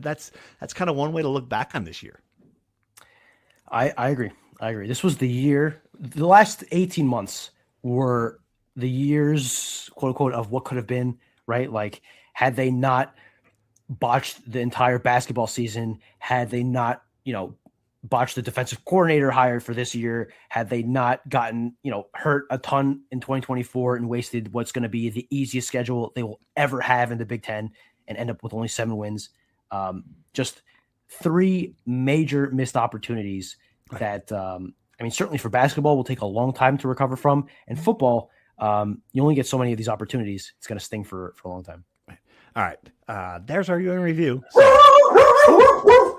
That's kind of one way to look back on this year. I agree. This was the year. The last 18 months were the years, quote unquote, of what could have been, right? Like, had they not botched the entire basketball season, had they not, botched the defensive coordinator hire for this year, had they not gotten, hurt a ton in 2024 and wasted what's going to be the easiest schedule they will ever have in the Big Ten and end up with only 7 wins. Just 3 major missed opportunities that, certainly for basketball will take a long time to recover from, and football, you only get so many of these opportunities. It's going to sting for a long time. All right. There's our year in review.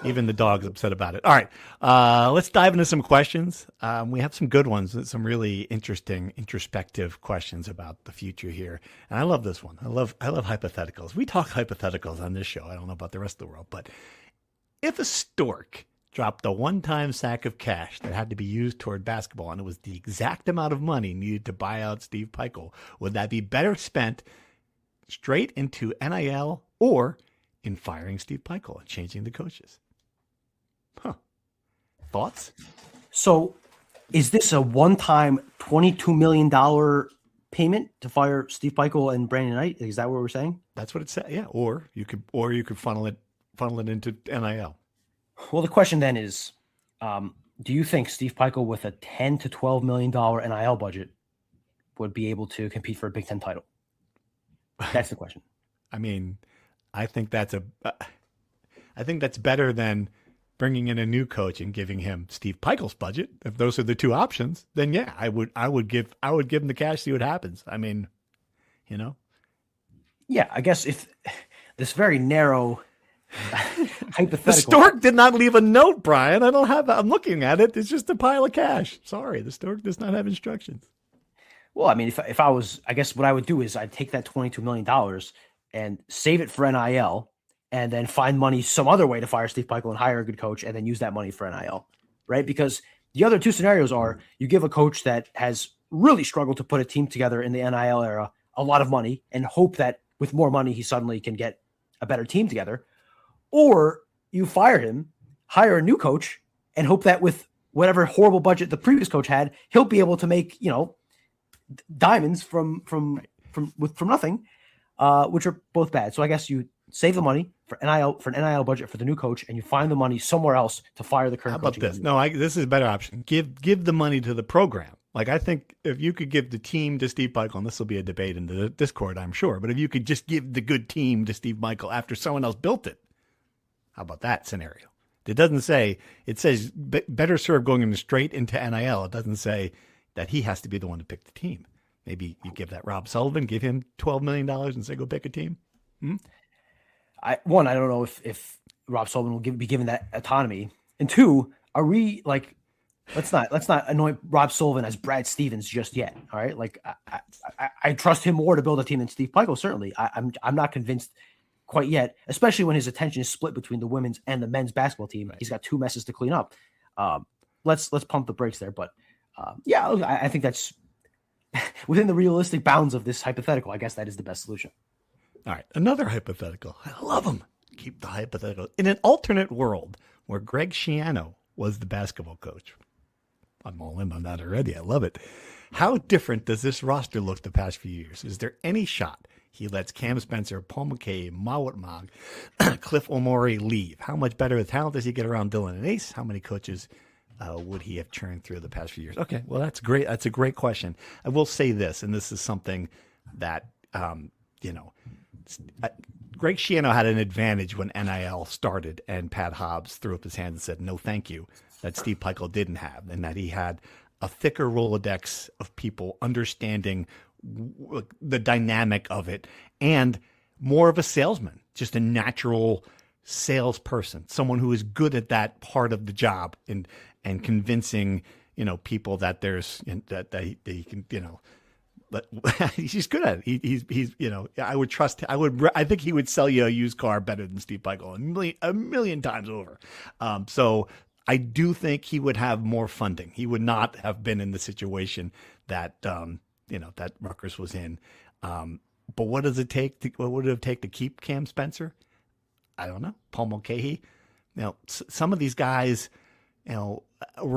Even the dog's upset about it. All right. Let's dive into some questions. We have some good ones, some really interesting, introspective questions about the future here. And I love this one. I love hypotheticals. We talk hypotheticals on this show. I don't know about the rest of the world, but if a stork dropped a one-time sack of cash that had to be used toward basketball, and it was the exact amount of money needed to buy out Steve Pikiell, would that be better spent straight into NIL or in firing Steve Pikiell and changing the coaches? Thoughts? So is this a one-time $22 million payment to fire Steve Pikiell and Brandon Knight? Is that what we're saying? That's what it said. Yeah. Or you could funnel it into NIL. Well, the question then is, do you think Steve Pikiell with a $10 to $12 million NIL budget would be able to compete for a Big Ten title? That's the question. I mean, I think that's better than bringing in a new coach and giving him Steve Pikiell's budget. If those are the two options, then yeah, I would give him the cash, see what happens. I mean, Yeah, I guess if this very narrow hypothetical. The stork did not leave a note, Brian. I'm looking at it. It's just a pile of cash. Sorry, the stork does not have instructions. Well, I mean, if I was, I guess what I would do is I'd take that $22 million and save it for NIL and then find money some other way to fire Steve Pikiell and hire a good coach and then use that money for NIL, right? Because the other two scenarios are you give a coach that has really struggled to put a team together in the NIL era a lot of money and hope that with more money he suddenly can get a better team together, or you fire him, hire a new coach, and hope that with whatever horrible budget the previous coach had, he'll be able to make, diamonds from nothing. which are both bad. So I guess you save the money for an NIL budget for the new coach, and you find the money somewhere else to fire the current. How about this? No, this is a better option. Give the money to the program. Like, I think if you could give the team to Steve Michael, and this will be a debate in the Discord, I'm sure, but if you could just give the good team to Steve Michael after someone else built it, how about that scenario? It doesn't say, it says better served going him straight into NIL. It doesn't say that he has to be the one to pick the team. Maybe you give that Rob Sullivan, give him $12 million and say, go pick a team. I don't know if Rob Sullivan will be given that autonomy. And two, are we like, let's not anoint Rob Sullivan as Brad Stevens just yet. All right. Like I trust him more to build a team than Steve Michael. Certainly. I'm not convinced quite yet, especially when his attention is split between the women's and the men's basketball team. Right. He's got two messes to clean up. Let's pump the brakes there. But I think that's within the realistic bounds of this hypothetical. I guess that is the best solution. All right. Another hypothetical. I love them. Keep the hypothetical. In an alternate world where Greg Schiano was the basketball coach. I'm all in on that already. I love it. How different does this roster look the past few years? Is there any shot he lets Cam Spencer, Paul McKay, Mawot Mag, Cliff Omori leave? How much better of talent does he get around Dylan and Ace? How many coaches would he have churned through the past few years? Okay, well, that's great. That's a great question. I will say this, and this is something that, Greg Schiano had an advantage when NIL started and Pat Hobbs threw up his hands and said, no, thank you, that Steve Pikiell didn't have, and that he had a thicker Rolodex of people understanding the dynamic of it and more of a salesman, just a natural salesperson, someone who is good at that part of the job and convincing, people that there's, that they can, but he's good at it. He's I would trust. I think he would sell you a used car better than Steve Pikiell a million times over. So I do think he would have more funding. He would not have been in the situation that that Rutgers was in. But what does it take? What would it take to keep Cam Spencer? I don't know. Paul Mulcahy. Some of these guys, were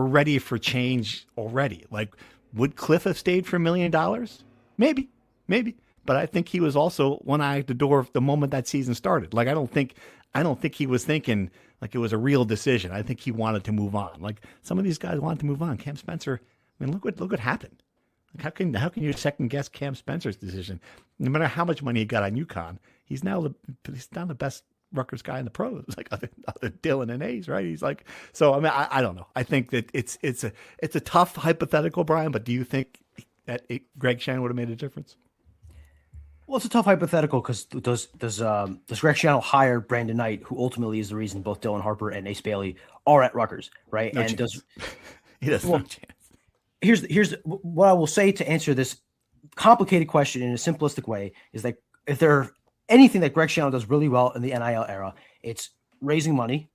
ready for change already. Like, would Cliff have stayed for $1 million? Maybe. But I think he was also one eye at the door the moment that season started. Like, I don't think he was thinking like it was a real decision. I think he wanted to move on. Like, some of these guys wanted to move on. Cam Spencer, I mean, look what happened. Like, how can you second guess Cam Spencer's decision? No matter how much money he got on UConn, he's now the best Rutgers guy in the pros, like other Dylan and A's, right? He's like, so I mean, I don't know. I think that it's a tough hypothetical, Brian. But do you think that Greg Schiano would have made a difference? Well, it's a tough hypothetical because does Greg Schiano hire Brandon Knight, who ultimately is the reason both Dylan Harper and Ace Bailey are at Rutgers, right? No and chance. He does no chance. Here's what I will say to answer this complicated question in a simplistic way is that if there anything that Greg Schiano does really well in the NIL era, it's raising money,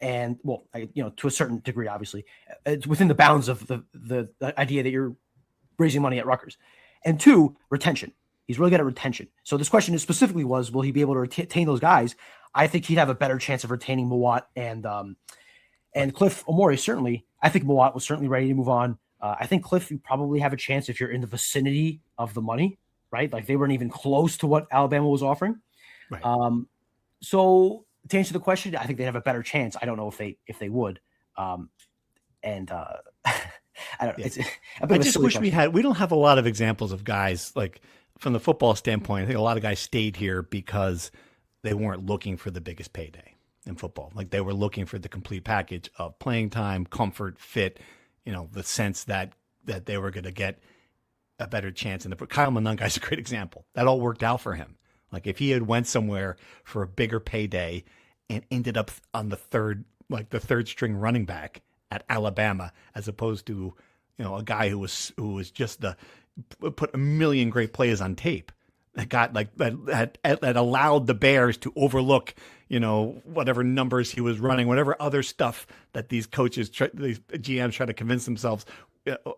and to a certain degree, obviously, it's within the bounds of the idea that you're raising money at Rutgers, and two, retention. He's really good at retention. So this question specifically was, will he be able to retain those guys? I think he'd have a better chance of retaining Mawot and Cliff Omori. Certainly, I think Mawot was certainly ready to move on. I think Cliff, you probably have a chance if you're in the vicinity of the money, right? Like, they weren't even close to what Alabama was offering. Right. So to answer the question, I think they'd have a better chance. I don't know if they would. I don't know. Yeah. It's I just wish we don't have a lot of examples of guys, like, from the football standpoint. I think a lot of guys stayed here because they weren't looking for the biggest payday in football. Like, they were looking for the complete package of playing time, comfort, fit, the sense that they were going to get a better chance. And Kyle Monangai is a great example. That all worked out for him. Like, if he had went somewhere for a bigger payday and ended up on the third string running back at Alabama, as opposed to, a guy who was just put a million great plays on tape that got that allowed the Bears to overlook, whatever numbers he was running, whatever other stuff that these coaches, these GMs try to convince themselves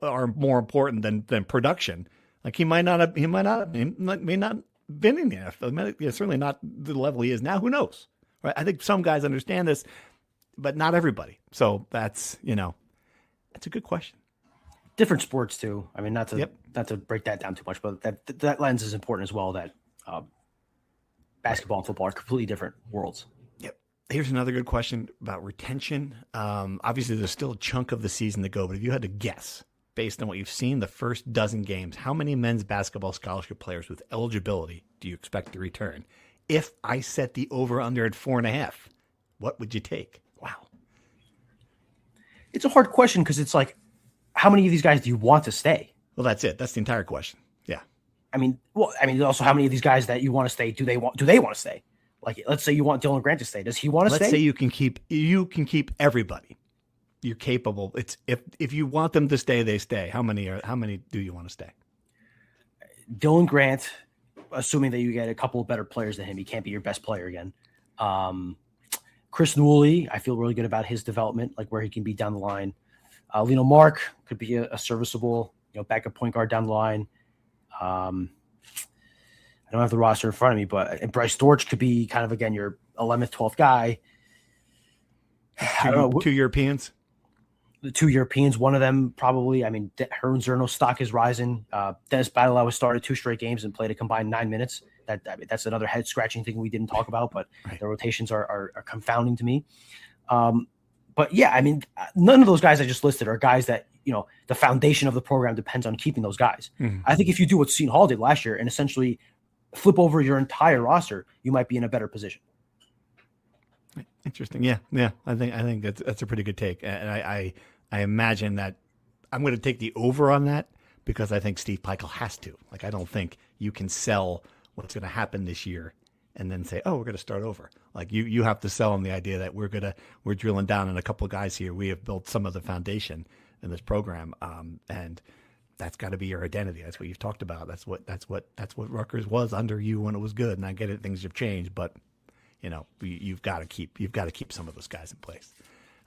are more important than production. Like, he may not have been in the NFL. Certainly not the level he is now. Who knows? Right? I think some guys understand this, but not everybody. So that's a good question. Different sports too. I mean, not to break that down too much, but that lens is important as well. That basketball and football are completely different worlds. Yep. Here's another good question about retention. Obviously, there's still a chunk of the season to go, but if you had to guess, based on what you've seen the first dozen games, how many men's basketball scholarship players with eligibility do you expect to return? If I set the over-under at 4.5, what would you take? Wow. It's a hard question because it's like, how many of these guys do you want to stay? Well, that's it. That's the entire question. Yeah. I mean, also, how many of these guys that you want to stay, do they want to stay? Like, let's say you want Dylan Grant to stay. Does he want to stay? Let's say you can keep everybody. You're capable. It's if you want them to stay, they stay. How many do you want to stay? Dylan Grant, assuming that you get a couple of better players than him, he can't be your best player again. Chris Newell, I feel really good about his development, like where he can be down the line. Lino Mark could be a serviceable, backup point guard down the line. I don't have the roster in front of me, but Bryce Dortch could be kind of, again, your 11th, 12th guy. I don't know. 2 Europeans? The 2 Europeans, one of them probably. I mean, Herman Zerno's stock is rising. Dennis Badalow has started 2 straight games and played a combined 9 minutes. That's another head-scratching thing we didn't talk about, but right. The rotations are confounding to me. But, yeah, I mean, none of those guys I just listed are guys that, the foundation of the program depends on keeping those guys. Mm-hmm. I think if you do what Seton Hall did last year and essentially flip over your entire roster, you might be in a better position. Interesting. Yeah. I think that's a pretty good take. And I imagine that I'm going to take the over on that because I think Steve Pikiell has to. Like, I don't think you can sell what's going to happen this year and then say, oh, we're going to start over. Like you have to sell them the idea that we're drilling down on a couple of guys here. We have built some of the foundation in this program. And that's got to be your identity. That's what you've talked about. That's what Rutgers was under you when it was good. And I get it. Things have changed, but you've got to keep some of those guys in place.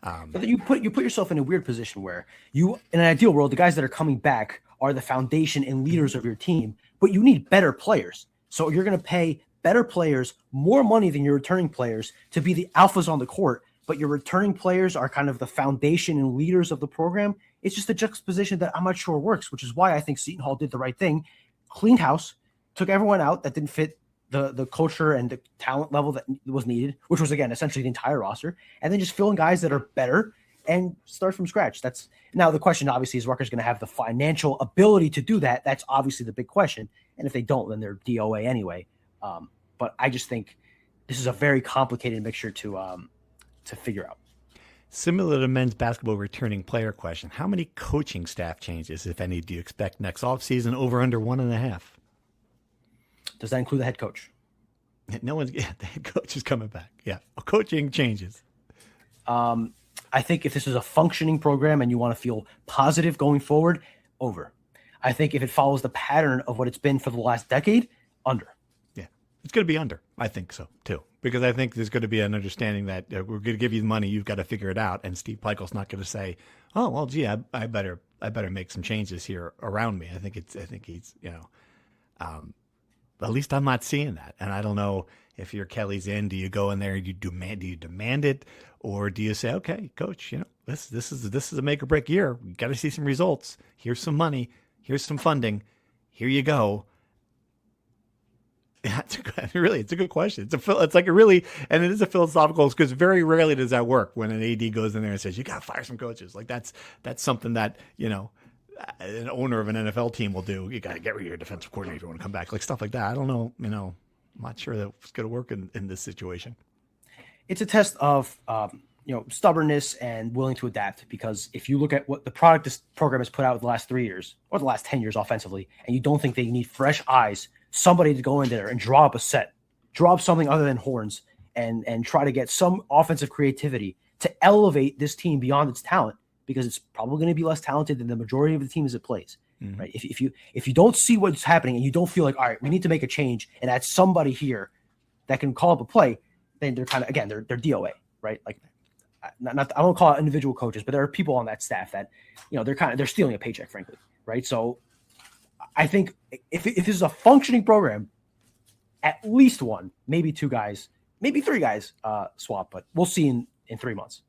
But you put yourself in a weird position where in an ideal world, the guys that are coming back are the foundation and leaders of your team, but you need better players. So you're going to pay better players more money than your returning players to be the alphas on the court, but your returning players are kind of the foundation and leaders of the program. It's just a juxtaposition that I'm not sure works, which is why I think Seton Hall did the right thing. Cleaned house, took everyone out that didn't fit the culture and the talent level that was needed, which was, again, essentially the entire roster, and then just fill in guys that are better and start from scratch. That's now the question, obviously, is Rutgers going to have the financial ability to do that? That's obviously the big question. And if they don't, then they're DOA anyway. But I just think this is a very complicated mixture to figure out. Similar to men's basketball returning player question, how many coaching staff changes, if any, do you expect next offseason? Over under 1.5? Does that include the head coach? The head coach is coming back. Yeah. Coaching changes. I think if this is a functioning program and you want to feel positive going forward, over. I think if it follows the pattern of what it's been for the last decade, under. Yeah. It's going to be under. I think so, too. Because I think there's going to be an understanding that we're going to give you the money, you've got to figure it out. And Steve Pikiell's not going to say, oh, well, gee, I better make some changes here around me. I think he's, at least I'm not seeing that. And I don't know if you're Kelly's in, do you go in there and do you demand it, or do you say, okay, coach, this is a make or break year. We got to see some results. Here's some money. Here's some funding. Here you go. Yeah, it's a good question. It's like a really, and it is a philosophical, because very rarely does that work when an AD goes in there and says, you got to fire some coaches. Like that's something that, an owner of an NFL team will do. You got to get rid of your defensive coordinator if you want to come back, like stuff like that. I don't know. I'm not sure that it's going to work in this situation. It's a test of, stubbornness and willing to adapt, because if you look at what the product this program has put out the last 3 years or the last 10 years offensively, and you don't think they need fresh eyes, somebody to go in there and draw up something other than horns and try to get some offensive creativity to elevate this team beyond its talent, because it's probably going to be less talented than the majority of the teams it plays. Mm-hmm. Right? If you don't see what's happening and you don't feel like, all right, we need to make a change and add somebody here that can call up a play, then they're kind of, again, they're DOA, right? Like, I won't call it individual coaches, but there are people on that staff that, they're stealing a paycheck, frankly, right? So I think if this is a functioning program, at least one, maybe 2 guys, maybe 3 guys swap, but we'll see in 3 months.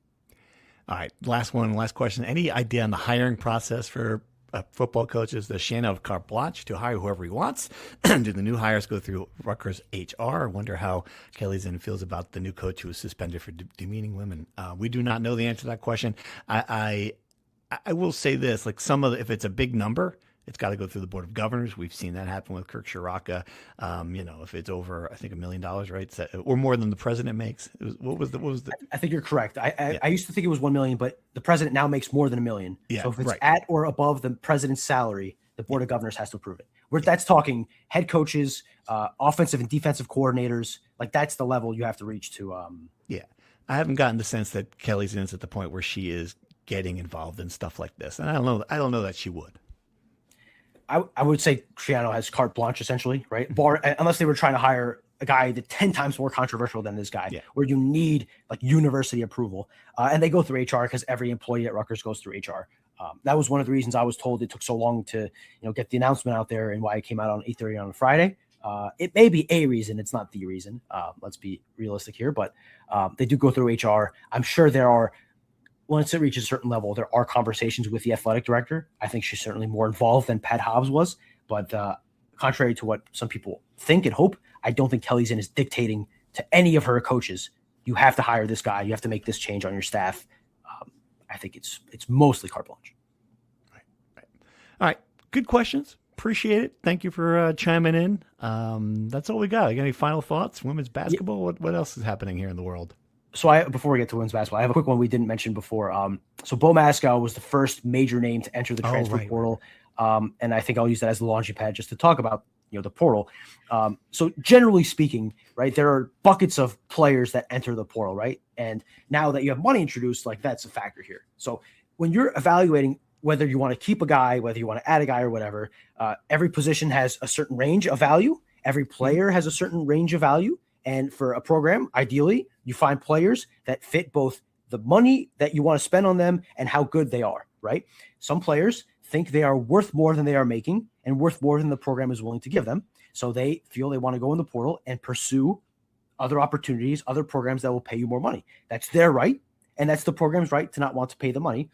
All right. Last question. Any idea on the hiring process for football coaches. Does Shannon have carte blanche to hire whoever he wants? Do the new hires go through Rutgers HR? I wonder how Kelly Zinn feels about the new coach who was suspended for demeaning women. We do not know the answer to that question. I will say this, like if it's a big number, it's got to go through the Board of Governors. We've seen that happen with Kirk Shiraka. If it's over, I think $1 million, right? Or more than the president makes. What was the? I think you're correct. I used to think it was 1 million, but the president now makes more than $1 million. Yeah, so if it's at or above the president's salary, the Board of Governors has to approve it. That's talking head coaches, offensive and defensive coordinators. Like that's the level you have to reach to. Yeah, I haven't gotten the sense that Kelly Zinn's at the point where she is getting involved in stuff like this, and I don't know that she would. I would say Criano has carte blanche essentially, right? Unless they were trying to hire a guy that's 10 times more controversial than this guy, where you need like university approval, and they go through HR because every employee at Rutgers goes through HR. That was one of the reasons I was told it took so long to get the announcement out there and why it came out on 8:30 on a Friday. It may be a reason, it's not the reason. Let's be realistic here, but they do go through HR. I'm sure there are. Once it reaches a certain level, there are conversations with the athletic director. I think she's certainly more involved than Pat Hobbs was. But contrary to what some people think and hope, I don't think Kelly Zinn is dictating to any of her coaches, you have to hire this guy. You have to make this change on your staff. I think it's mostly carte blanche. Right. All right. Good questions. Appreciate it. Thank you for chiming in. That's all we got. You got any final thoughts? Women's basketball? What else is happening here in the world? So before we get to women's basketball, I have a quick one we didn't mention before. So Bo Mascow was the first major name to enter the transfer portal. And I think I'll use that as the launching pad just to talk about, the portal. So generally speaking, right, there are buckets of players that enter the portal, right? And now that you have money introduced, like that's a factor here. So when you're evaluating whether you want to keep a guy, whether you want to add a guy or whatever, every position has a certain range of value. Every player has a certain range of value. And for a program, ideally, you find players that fit both the money that you want to spend on them and how good they are, right? Some players think they are worth more than they are making and worth more than the program is willing to give them. So they feel they want to go in the portal and pursue other opportunities, other programs that will pay you more money. That's their right. And that's the program's right to not want to pay the money.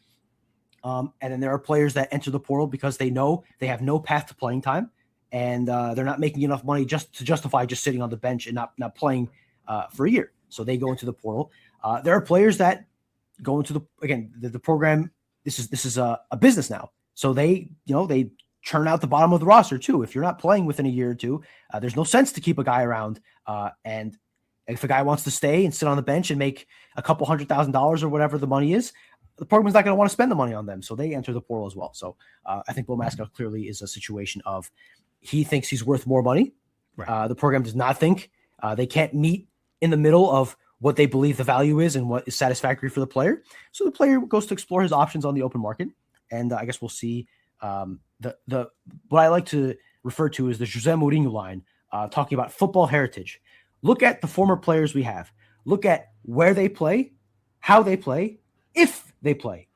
And then there are players that enter the portal because they know they have no path to playing time. And they're not making enough money just to justify just sitting on the bench and not playing for a year. So they go into the portal. There are players that go into the program. This is a business now. So they churn out the bottom of the roster too. If you're not playing within a year or two, there's no sense to keep a guy around. And if a guy wants to stay and sit on the bench and make a couple $100,000 or whatever the money is, the program's not going to want to spend the money on them. So they enter the portal as well. So I think Bo Mascow clearly is a situation of he thinks he's worth more money. Right. The program does not think they can't meet in the middle of what they believe the value is and what is satisfactory for the player. So the player goes to explore his options on the open market. And I guess we'll see what I like to refer to as the Jose Mourinho line, talking about football heritage. Look at the former players we have. Look at where they play, how they play, if they play,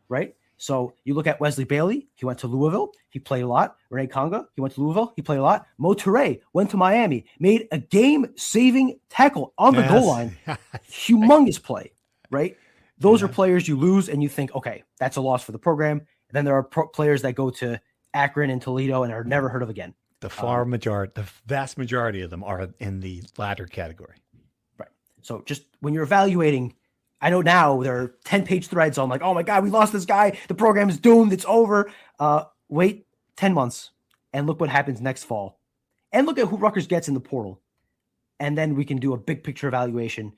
right? So you look at Wesley Bailey. He went to Louisville. He played a lot. Rene Conga. He went to Louisville. He played a lot. Mo Touré went to Miami. Made a game-saving tackle on the goal line. Humongous play, right? Those are players you lose and you think, okay, that's a loss for the program. And then there are players that go to Akron and Toledo and are never heard of again. The vast majority of them are in the latter category. Right. So just when you're evaluating, I know now there are 10-page threads on like, oh my God, we lost this guy. The program is doomed. It's over. Wait 10 months and look what happens next fall. And look at who Rutgers gets in the portal. And then we can do a big picture evaluation,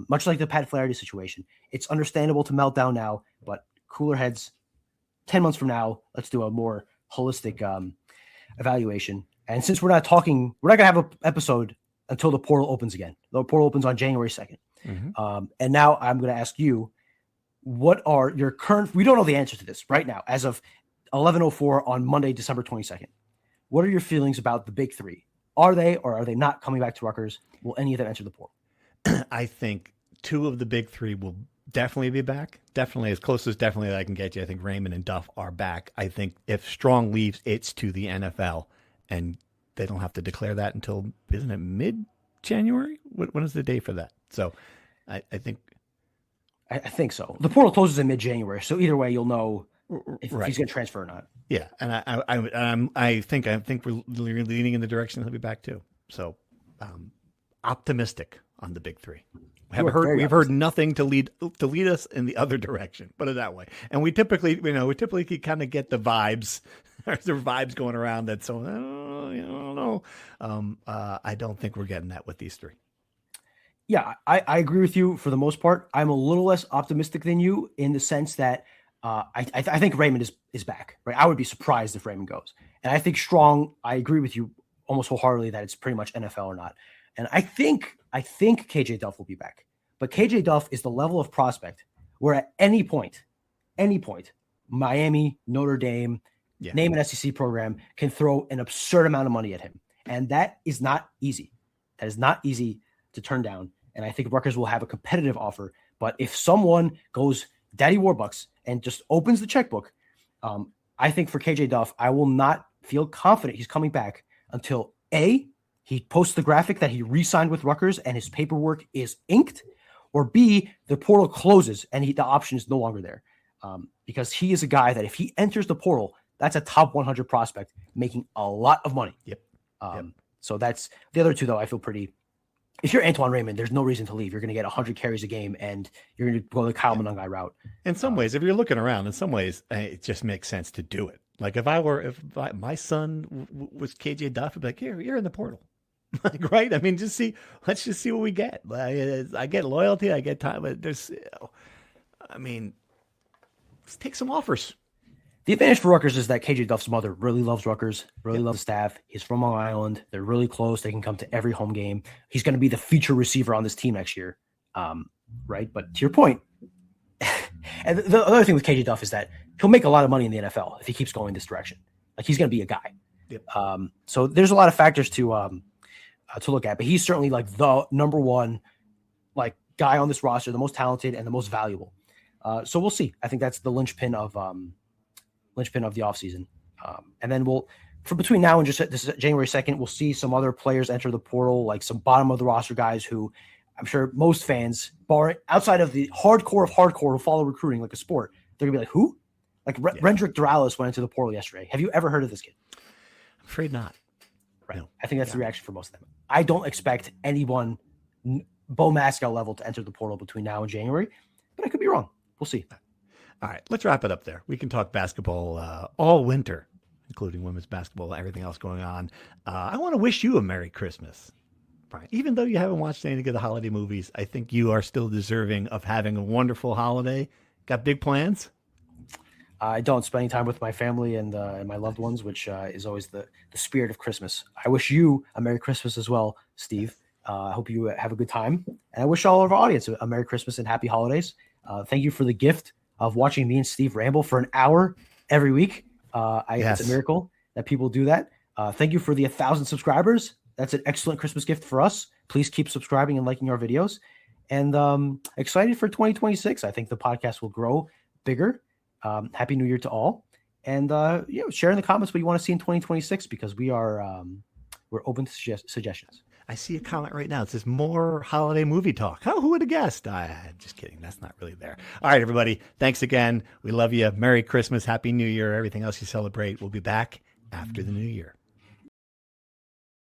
much like the Pat Flaherty situation. It's understandable to melt down now, but cooler heads 10 months from now, let's do a more holistic evaluation. And since we're not going to have an episode until the portal opens again. The portal opens on January 2nd. Mm-hmm. And now I'm going to ask you, what are your current, we don't know the answer to this right now, as of 11:04 on Monday, December 22nd. What are your feelings about the big three? Are they, or are they not coming back to Rutgers? Will any of them enter the portal? I think two of the big three will definitely be back. Definitely, as close as definitely that I can get you. I think Raymond and Duff are back. I think if Strong leaves, it's to the NFL, and they don't have to declare that until, isn't it mid-January? When is the date for that? So I think. I think so. The portal closes in mid-January, so either way, you'll know if he's going to transfer or not. Yeah, and I think we're leaning in the direction he'll be back too. So optimistic on the big three. We've heard nothing to lead us in the other direction. Put it that way. And we typically kind of get the vibes. There's vibes going around that. So I don't know. I don't think we're getting that with these three. Yeah, I agree with you for the most part. I'm a little less optimistic than you in the sense that I think Raymond is back. Right, I would be surprised if Raymond goes. And I think Strong. I agree with you almost wholeheartedly that it's pretty much NFL or not. And I think KJ Duff will be back. But KJ Duff is the level of prospect where at any point, Miami, Notre Dame, name an SEC program, can throw an absurd amount of money at him. And that is not easy. That is not easy to turn down. And I think Rutgers will have a competitive offer. But if someone goes Daddy Warbucks and just opens the checkbook, I think for KJ Duff, I will not feel confident he's coming back until A, he posts the graphic that he re-signed with Rutgers and his paperwork is inked, or B, the portal closes and the option is no longer there. Because he is a guy that if he enters the portal, that's a top 100 prospect making a lot of money. Yep. So that's the other two, though. I feel pretty. If you're Antoine Raymond, there's no reason to leave. You're going to get 100 carries a game, and you're going to go the Kyle Monangai route. In some ways, if you're looking around, it just makes sense to do it. Like if my son was KJ Duff, I'd be like, here, you're in the portal. Like, right? I mean, let's just see what we get. I get loyalty, I get time, but let's take some offers. The advantage for Rutgers is that KJ Duff's mother really loves Rutgers, really loves the staff. He's from Long Island. They're really close. They can come to every home game. He's going to be the feature receiver on this team next year. Right? But to your point, and the other thing with KJ Duff is that he'll make a lot of money in the NFL if he keeps going this direction. Like, he's going to be a guy. Yep. So there's a lot of factors to look at, but he's certainly like the number one guy on this roster, the most talented and the most valuable. So we'll see. I think that's the linchpin of the offseason. And then for between now and just this January 2nd, we'll see some other players enter the portal, like some bottom of the roster guys who I'm sure most fans, outside of the hardcore of hardcore who follow recruiting like a sport, they're gonna be like, who? Like Rendrick Doralis went into the portal yesterday. Have you ever heard of this kid? I'm afraid not. Right. No. I think that's the reaction for most of them. I don't expect anyone Bo Mascow level to enter the portal between now and January, but I could be wrong. We'll see. All right, let's wrap it up there. We can talk basketball all winter, including women's basketball, everything else going on. I want to wish you a Merry Christmas, Brian. Even though you haven't watched any of the holiday movies, I think you are still deserving of having a wonderful holiday. Got big plans? I don't. Spending time with my family and my loved ones, which is always the spirit of Christmas. I wish you a Merry Christmas as well, Steve. I hope you have a good time. And I wish all of our audience a Merry Christmas and Happy Holidays. Thank you for the gift of watching me and Steve ramble for an hour every week. It's a miracle that people do that. Thank you for the 1,000 subscribers. That's an excellent Christmas gift for us. Please keep subscribing and liking our videos. And excited for 2026. I think the podcast will grow bigger. Happy New Year to all. And share in the comments what you want to see in 2026, because we're open to suggestions. I see a comment right now. It says more holiday movie talk. Oh, who would have guessed? Just kidding. That's not really there. All right, everybody. Thanks again. We love you. Merry Christmas. Happy New Year. Everything else you celebrate. We'll be back after the new year.